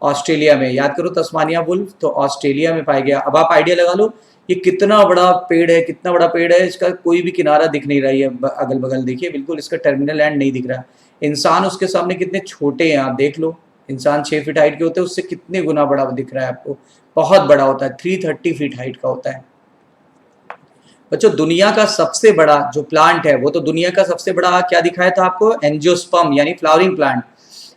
ऑस्ट्रेलिया में। याद करो तस्मानिया वुल्फ तो ऑस्ट्रेलिया में पाया गया। अब आप आइडिया लगा लो ये कितना बड़ा पेड़ है, कितना बड़ा पेड़ है, इसका कोई भी किनारा दिख नहीं रहा है, अगल बगल देखिए बिल्कुल इसका टर्मिनल एंड नहीं दिख रहा। इंसान उसके सामने कितने छोटे हैं आप देख लो। इंसान 6 फीट हाइट के होते हैं, उससे कितने गुना बड़ा दिख रहा है आपको, बहुत बड़ा होता है, 330 फीट हाइट का होता है। बच्चों दुनिया का सबसे बड़ा जो प्लांट है वो तो दुनिया का सबसे बड़ा क्या दिखाया था आपको? एंजियोस्पर्म यानी फ्लावरिंग प्लांट।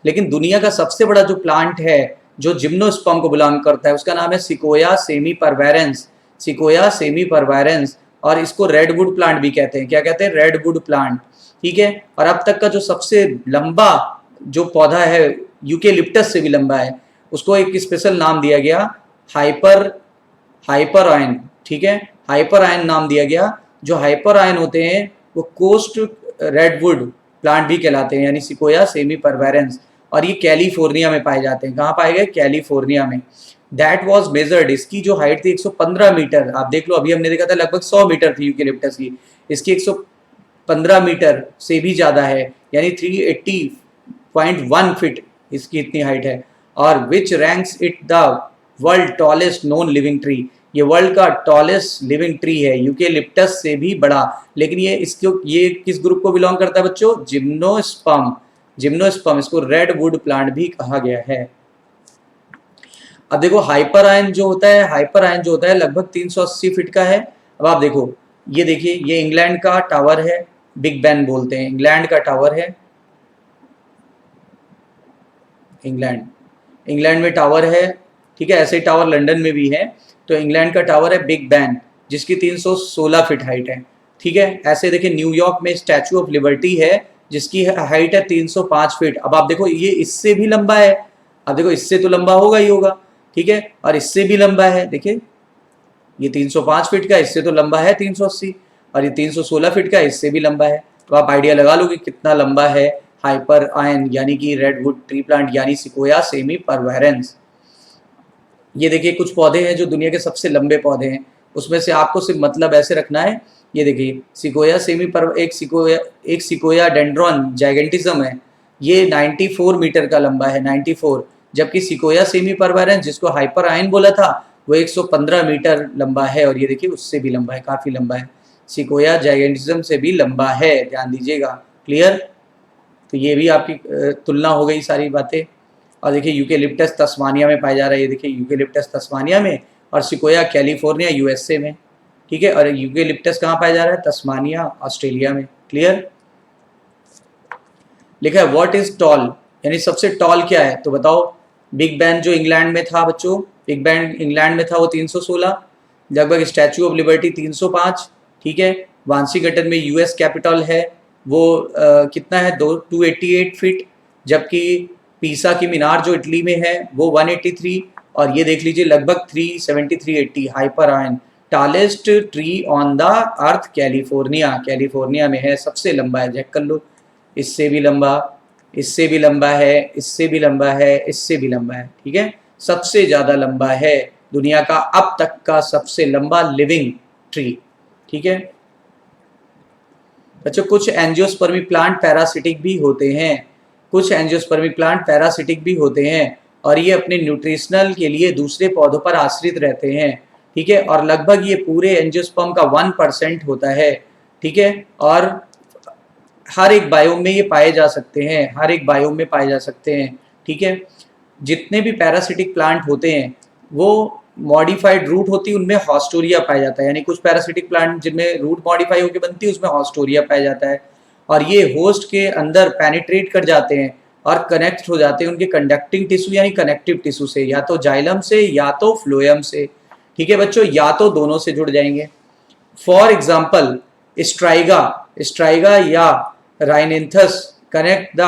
लेकिन दुनिया का सबसे बड़ा जो प्लांट है जो जिम्नोस्पर्म को बिलोंग करता है उसका नाम है सिकोया सेमीपरवायरेंस। सिकोया सेमीपरवायरेंस, और इसको रेडवुड प्लांट भी कहते हैं। क्या कहते हैं? रेडवुड प्लांट, ठीक है। और अब तक का जो सबसे लंबा जो पौधा है यूकेलिप्टस से भी लंबा है, उसको एक स्पेशल नाम दिया गया हाइपर आयन, ठीक है। हाइपर आयन नाम दिया गया। जो हाइपर आयन होते हैं वो कोस्ट रेडवुड प्लांट भी कहलाते हैं, यानी सिकोया सेमीपरवायरेंस। और ये कैलिफोर्निया में पाए जाते हैं। कहाँ पाए गए? कैलिफोर्निया में। दैट वॉज मेजर्ड, इसकी जो हाइट थी 115 मीटर। आप देख लो अभी हमने देखा था लगभग 100 मीटर थी यूकेलिप्टस की, इसकी 115 मीटर से भी ज़्यादा है, यानी 380.1 फीट इसकी इतनी हाइट है। और which ranks it the world tallest known living tree, ये वर्ल्ड का टॉलेस्ट लिविंग ट्री है, यूकेलिप्टस से भी बड़ा। लेकिन ये किस ग्रुप को बिलोंग करता है बच्चों? जिम्नोस्पर्म। जिम्नोस्पर्म, इसको रेडवुड प्लांट भी कहा गया है। अब देखो हाइपर आयन जो होता है लगभग 380 फीट का है। अब आप देखो ये देखिए, ये इंग्लैंड का टावर है, बिग बैन बोलते हैं, इंग्लैंड का टावर है। इंग्लैंड में टावर है, ठीक है। ऐसे ही टावर लंदन में भी है। तो इंग्लैंड का टावर है बिग बैन, जिसकी 316 फीट हाइट है, ठीक है। ऐसे देखिए न्यूयॉर्क में स्टैचू ऑफ लिबर्टी है, जिसकी हाइट है 305 फीट। अब आप देखो ये इससे भी लंबा है। अब देखो इससे तो लंबा होगा ही होगा, ठीक है। और इससे भी लंबा है, देखिए ये 305 फीट का, इससे तो लंबा है 380, और ये 316 फीट का, इससे भी लंबा है। तो आप आइडिया लगा लो कि कितना लंबा है हाइपर आयन यानी कि रेडवुड ट्री प्लांट यानी सिकोया सेमीपरवायरेंस। ये देखिए कुछ पौधे हैं जो दुनिया के सबसे लंबे पौधे हैं, उसमें से आपको सिर्फ मतलब ऐसे रखना है। ये देखिए सिकोया एक सिकोया डेंड्रॉन जाइगेंटिज्म है, ये 94 मीटर का लंबा है, 94। जबकि सिकोया सेमीपरवायरेंस जिसको हाइपर आयन बोला था वो 115 मीटर लंबा है, और ये देखिए उससे भी लंबा है, काफ़ी लंबा है, सिकोया जाइगेंटिज्म से भी लंबा है, ध्यान दीजिएगा। क्लियर? तो ये भी आपकी तुलना हो गई सारी बातें। और देखिए यूकेलिप्टस तस्मानिया में पाया जा रहा है, ये देखिए यूकेलिप्टस तस्मानिया में, और सिकोया कैलिफोर्निया यूएसए में, ठीक है। और यूकेलिप्टस कहाँ पाया जा रहा है? तस्मानिया ऑस्ट्रेलिया में। क्लियर? लिखा है व्हाट इज टॉल, यानी सबसे टॉल क्या है? तो बताओ। बिग बैन जो इंग्लैंड में था बच्चों, बिग बैन इंग्लैंड में था वो 316, लगभग स्टैचू ऑफ लिबर्टी 305, ठीक है। वाशिंगटन में यूएस कैपिटल है वो कितना है? 288 फीट। जबकि पीसा की मीनार जो इटली में है वो 183, और ये देख लीजिए लगभग 380 hyper ion tallest tree on the earth California में है, सबसे लंबा है, चेक कर लो। इससे भी लंबा, इससे भी लंबा है, इससे भी लंबा है, इससे भी लंबा है, ठीक है। सबसे ज़्यादा लंबा है दुनिया का अब तक का सबसे लंबा लिविंग ट्री, ठीक है। बच्चों कुछ एंजियोस्पर्मी प्लांट पैरासिटिक भी होते हैं, कुछ एंजियोस्पर्मी प्लांट पैरासिटिक भी होते हैं, और ये अपने न्यूट्रिशनल के लिए दूसरे पौधों पर आश्रित रहते हैं, ठीक है। और लगभग ये पूरे एंजियोस्पर्म का 1% होता है, ठीक है। और हर एक बायोम में ये पाए जा सकते हैं, हर एक बायोम में पाए जा सकते हैं, ठीक है। जितने भी पैरासिटिक प्लांट होते हैं वो मॉडिफाइड रूट होती है, उनमें हॉस्टोरिया पाया जाता है, यानी कुछ पैरासिटिक प्लांट जिनमें रूट मॉडिफाई होकर बनती है उसमें हॉस्टोरिया पाया जाता है, और ये होस्ट के अंदर पेनिट्रेट कर जाते हैं और कनेक्ट हो जाते हैं उनके कंडक्टिंग टिश्यू यानी कनेक्टिव टिश्यू से, या तो जाइलम से या तो फ्लोएम से, ठीक है बच्चों, या तो दोनों से जुड़ जाएंगे। फॉर एग्जाम्पल स्ट्राइगा या Rhinanthus connect the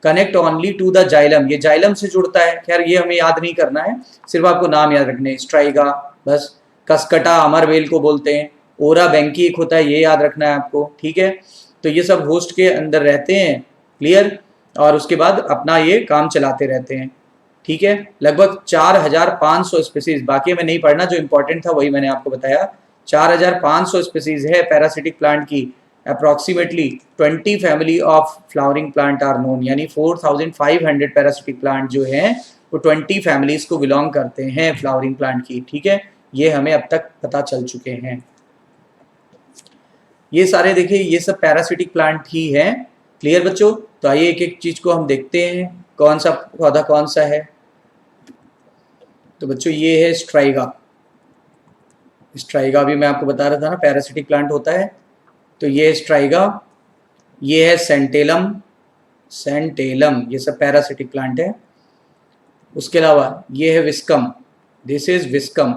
connect only to the xylem, ये जाइलम से जुड़ता है। खैर ये हमें याद नहीं करना है, सिर्फ आपको नाम याद रखने हैं, स्ट्राइगा बस। कसकटा अमरवेल को बोलते हैं। ओरा बैंकी एक होता है, ये याद रखना है आपको, ठीक है। तो ये सब होस्ट के अंदर रहते हैं, क्लियर। और उसके बाद अपना ये काम चलाते रहते हैं, ठीक है। लगभग 4500 स्पीसीज, बाकी में नहीं पढ़ना, जो इंपॉर्टेंट था वही मैंने आपको बताया। 4500 स्पीसीज है पैरासिटिक प्लांट की। Approximately 20 family of flowering plant are known, यानी 4500 पैरासिटिक प्लांट जो हैं वो 20 फैमिलीज को बिलोंग करते हैं फ्लावरिंग प्लांट की, ठीक है। ये हमें अब तक पता चल चुके हैं। ये सारे देखिए ये सब पैरासिटिक प्लांट ही हैं, क्लियर बच्चों। तो आइए एक एक चीज को हम देखते हैं, कौन सा पौधा कौन सा है। तो बच्चों ये है स्ट्राइगा। स्ट्राइगा भी मैं आपको बता रहा था ना पैरासिटिक प्लांट होता है। तो ये है स्ट्राइगा, ये है सेंटेलम। सेंटेलम ये सब पैरासिटिक प्लांट है। उसके अलावा ये है विस्कम, दिस इज विस्कम।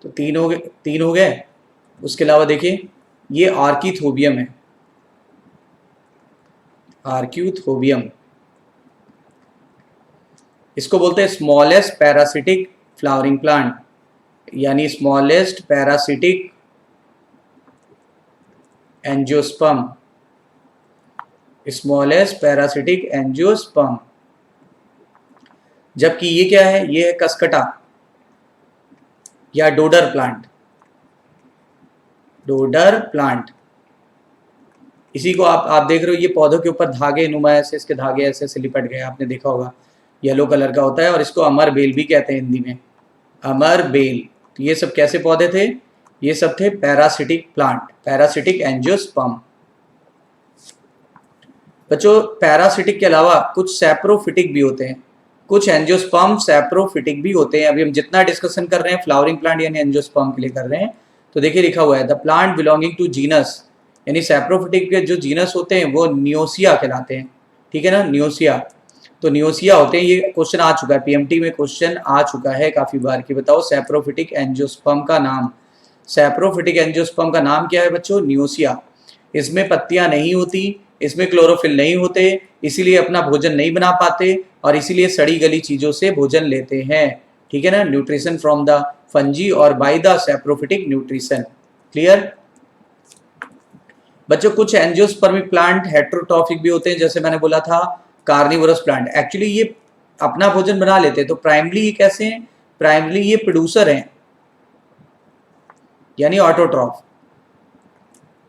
तो तीन हो गए। उसके अलावा देखिए ये आर्किथोबियम है, आर्क्यूथोबियम। इसको बोलते हैं स्मॉलेस्ट पैरासिटिक फ्लावरिंग प्लांट, यानी smallest parasitic angiosperm, smallest parasitic angiosperm. जबकि ये क्या है, ये है कसकटा या डोडर प्लांट, डोडर प्लांट। इसी को आप देख रहे हो, ये पौधों के ऊपर धागे नुमा ऐसे इसके धागे ऐसे ऐसे लिपट गए, आपने देखा होगा, येलो कलर का होता है। और इसको अमर बेल भी कहते हैं हिंदी में, अमर बेल। तो ये सब कैसे पौधे थे, ये सब थे पैरासिटिक प्लांट, पैरासिटिक एंजियोस्पर्म। बच्चों पैरासिटिक के अलावा कुछ सैप्रोफिटिक भी होते हैं, कुछ एंजियोस्पर्म सैप्रोफिटिक भी होते हैं। अभी हम जितना डिस्कशन कर रहे हैं फ्लावरिंग प्लांट यानी एंजियोस्पर्म के लिए कर रहे हैं। तो देखिए लिखा हुआ है the plant belonging to genus, यानी सैप्रोफिटिक के जो जीनस होते हैं वो नियोसिया कहलाते हैं, ठीक है ना, नियोसिया। तो नियोसिया होते हैं। ये क्वेश्चन आ चुका है पीएमटी में, क्वेश्चन आ चुका है काफी बार कि बताओ सैप्रोफिटिक एंजियोस्पर्म का नाम। सैप्रोफिटिक एंजियोस्पर्म का नाम क्या है बच्चों, नियोसिया। इसमें पत्तियां नहीं होती, इसमें क्लोरोफिल नहीं होते, इसीलिए अपना भोजन नहीं बना पाते और इसीलिए सड़ी गली चीजों से भोजन लेते हैं, ठीक है ना। न्यूट्रिशन फ्रॉम द फंजी और by the saprophytic nutrition, clear बच्चों। कुछ एंजियोस्पर्मिक प्लांट हेटेरोट्रॉफिक भी होते हैं, जैसे मैंने बोला था कार्निवोरस प्लांट। एक्चुअली ये अपना भोजन बना लेते हैं। तो प्राइमरी ये कैसे हैं, प्राइमरी ये प्रोड्यूसर हैं, यानी ऑटोट्रॉफ।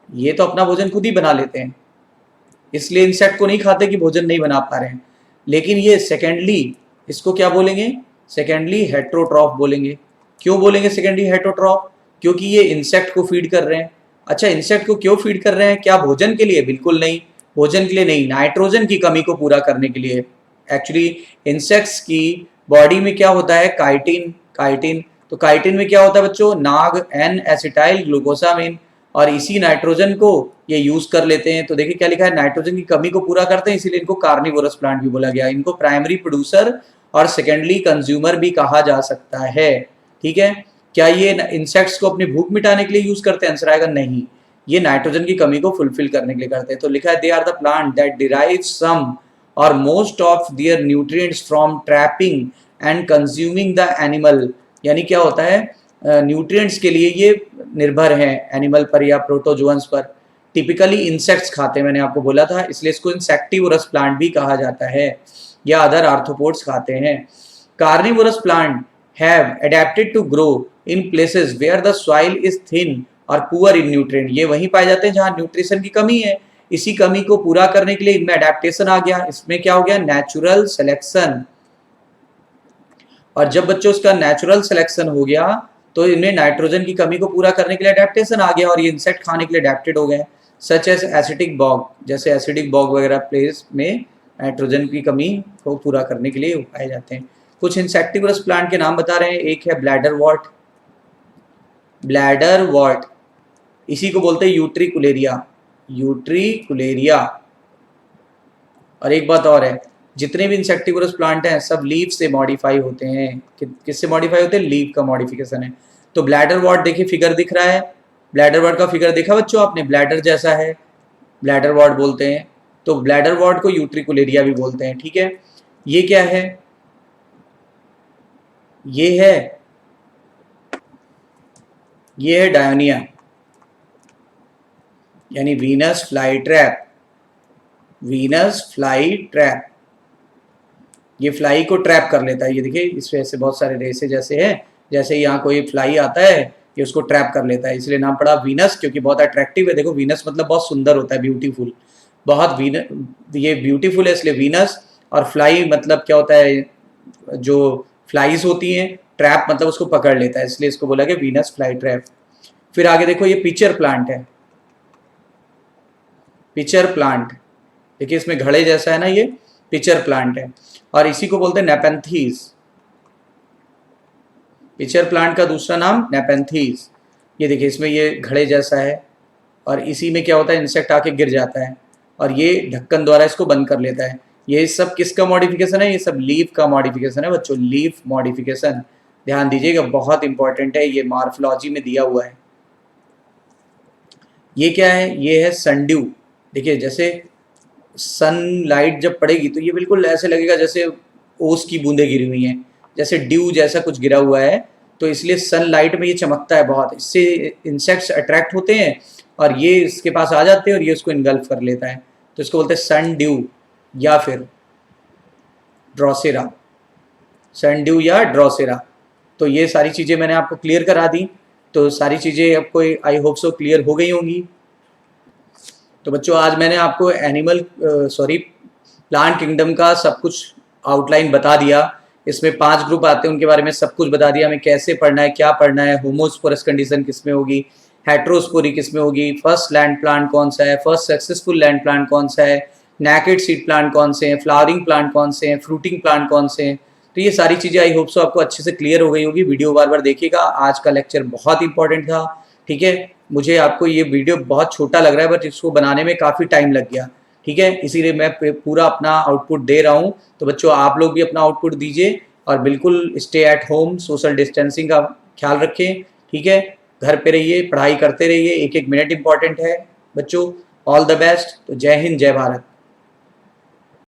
ये तो अपना भोजन खुद ही बना लेते हैं, इसलिए इंसेक्ट को नहीं खाते कि भोजन नहीं बना पा रहे हैं। लेकिन ये सेकेंडली, इसको क्या बोलेंगे, सेकेंडली हेटेरोट्रॉफ बोलेंगे। क्यों बोलेंगे सेकेंडली हेटेरोट्रॉफ, क्योंकि ये इंसेक्ट को फीड कर रहे हैं। अच्छा इंसेक्ट को क्यों फीड कर रहे हैं, क्या भोजन के लिए, बिल्कुल नहीं, भोजन के लिए नहीं, नाइट्रोजन की कमी को पूरा करने के लिए। एक्चुअली इंसेक्ट्स की बॉडी में क्या होता है, काइटिन, काइटिन। तो काइटिन में क्या होता है बच्चों, नाग एन एसिटाइल ग्लूकोसामिन, और इसी नाइट्रोजन को ये यूज कर लेते हैं। तो देखिए क्या लिखा है, नाइट्रोजन की कमी को पूरा करते हैं, इसीलिए इनको कार्निवोरस प्लांट भी बोला गया। इनको प्राइमरी प्रोड्यूसर और सेकेंडली कंज्यूमर भी कहा जा सकता है, ठीक है। क्या ये इंसेक्ट्स को अपनी भूख मिटाने के लिए यूज करते हैं, आंसर आएगा नहीं, ये नाइट्रोजन की कमी को फुलफिल करने के लिए करते हैं। तो लिखा है they are the plant that derive some or most of their nutrients from trapping and consuming the animal, यानी क्या होता है, न्यूट्रिएंट्स के लिए ये निर्भर हैं एनिमल पर या प्रोटोजोअन्स पर। टिपिकली इंसेक्ट्स खाते हैं, मैंने आपको बोला था, इसलिए इसको इंसेक्टिवोरस प्लांट भी कहा जाता है, या अदर आर्थ्रोपोड्स खाते हैं। Carnivorous plant have adapted to grow in places where the soil is thin और पुअर इन न्यूट्रिएंट। ये वहीं पाए जाते हैं जहां न्यूट्रिशन की कमी है। इसी कमी को पूरा करने के लिए इनमें अडेप्टेशन आ गया। इसमें क्या हो गया, नेचुरल सिलेक्शन। और जब बच्चों उसका नेचुरल सिलेक्शन हो गया तो इनमें नाइट्रोजन की कमी को पूरा करने के लिए अडेप्टेशन आ गया और ये इंसेक्ट खाने के लिए अडेप्टेड हो गए। सच एज एसिडिक बॉग, जैसे एसिडिक बॉग वगैरह प्लेस में नाइट्रोजन की कमी को पूरा करने के लिए पाए जाते हैं। कुछ इंसेक्टिवरस प्लांट के नाम बता रहे हैं। एक है ब्लैडर वॉर्ट, ब्लैडर वॉर्ट, इसी को बोलते हैं यूट्रिकुलेरिया, यूट्रिकुलेरिया। और एक बात और है, जितने भी इंसेक्टिवरस प्लांट हैं सब लीफ से मॉडिफाई होते हैं। किससे मॉडिफाई होते हैं, लीफ का मॉडिफिकेशन है। तो ब्लैडर वॉर्ट देखिए फिगर दिख रहा है, ब्लैडर वॉर्ट का फिगर देखा बच्चों आपने, ब्लैडर जैसा है, ब्लैडर वॉर्ट बोलते हैं। तो ब्लैडर वॉर्ड को यूट्रिकुलेरिया भी बोलते हैं, ठीक है। ये क्या है, ये है डायोनिया, यानी Venus fly trap, Venus fly trap. ये फ्लाई को ट्रैप कर लेता है, ये देखिए इस वजह से बहुत सारे रेसे जैसे है, जैसे यहाँ कोई फ्लाई आता है ये उसको ट्रैप कर लेता है, इसलिए नाम पड़ा वीनस, क्योंकि बहुत अट्रैक्टिव है। देखो वीनस मतलब बहुत सुंदर होता है, ब्यूटीफुल, बहुत ये ब्यूटीफुल है इसलिए वीनस। और फ्लाई मतलब क्या होता है, जो फ्लाईज होती हैं, ट्रैप मतलब उसको पकड़ लेता है, इसलिए इसको बोला गया वीनस फ्लाई ट्रैप। फिर आगे देखो ये पिचर प्लांट है, पिचर प्लांट, देखिए इसमें घड़े जैसा है ना, ये पिचर प्लांट है और इसी को बोलते हैं नेपेंथीज। पिचर प्लांट का दूसरा नाम नेपेंथीज। ये देखिए इसमें ये घड़े जैसा है और इसी में क्या होता है, इंसेक्ट आके गिर जाता है और ये ढक्कन द्वारा इसको बंद कर लेता है। ये सब किसका मॉडिफिकेशन है, ये सब लीफ का मॉडिफिकेशन है बच्चों, लीफ मॉडिफिकेशन, ध्यान दीजिएगा, बहुत इंपॉर्टेंट है, ये मॉर्फोलॉजी में दिया हुआ है। ये क्या है, ये है सनड्यू। देखिए जैसे सनलाइट जब पड़ेगी तो ये बिल्कुल ऐसे लगेगा जैसे ओस की बूंदें गिरी हुई हैं, जैसे ड्यू जैसा कुछ गिरा हुआ है, तो इसलिए सनलाइट में ये चमकता है बहुत, इससे इंसेक्ट्स अट्रैक्ट होते हैं और ये इसके पास आ जाते हैं और ये उसको इनगल्फ कर लेता है, तो इसको बोलते हैं सन ड्यू या फिर ड्रोसेरा, सन ड्यू या ड्रोसेरा। तो ये सारी चीज़ें मैंने आपको क्लियर करा दी, तो सारी चीज़ें आपको आई होप सो क्लियर हो गई होंगी। तो बच्चों आज मैंने आपको प्लांट किंगडम का सब कुछ आउटलाइन बता दिया। इसमें 5 ग्रुप आते हैं, उनके बारे में सब कुछ बता दिया, हमें कैसे पढ़ना है, क्या पढ़ना है, होमोस्पोरस कंडीशन किस में होगी, हेट्रोस्पोरी किस में होगी, फर्स्ट लैंड प्लांट कौन सा है, फर्स्ट सक्सेसफुल लैंड प्लांट कौन सा है, नैकेड सीड प्लांट कौन से हैं, फ्लावरिंग प्लांट कौन से हैं, फ्रूटिंग प्लांट कौन से हैं। तो ये सारी चीज़ें आई होप सो आपको अच्छे से क्लियर हो गई होगी। वीडियो बार बार देखिएगा, आज का लेक्चर बहुत इंपॉर्टेंट था, ठीक है। मुझे आपको ये वीडियो बहुत छोटा लग रहा है बट इसको बनाने में काफ़ी टाइम लग गया, ठीक है, इसीलिए मैं पूरा अपना आउटपुट दे रहा हूँ। तो बच्चों आप लोग भी अपना आउटपुट दीजिए और बिल्कुल stay at home, social distancing का ख्याल रखें, ठीक है, घर पे रहिए, पढ़ाई करते रहिए, एक एक मिनट इंपॉर्टेंट है बच्चों। All the best. तो जय हिंद, जय भारत।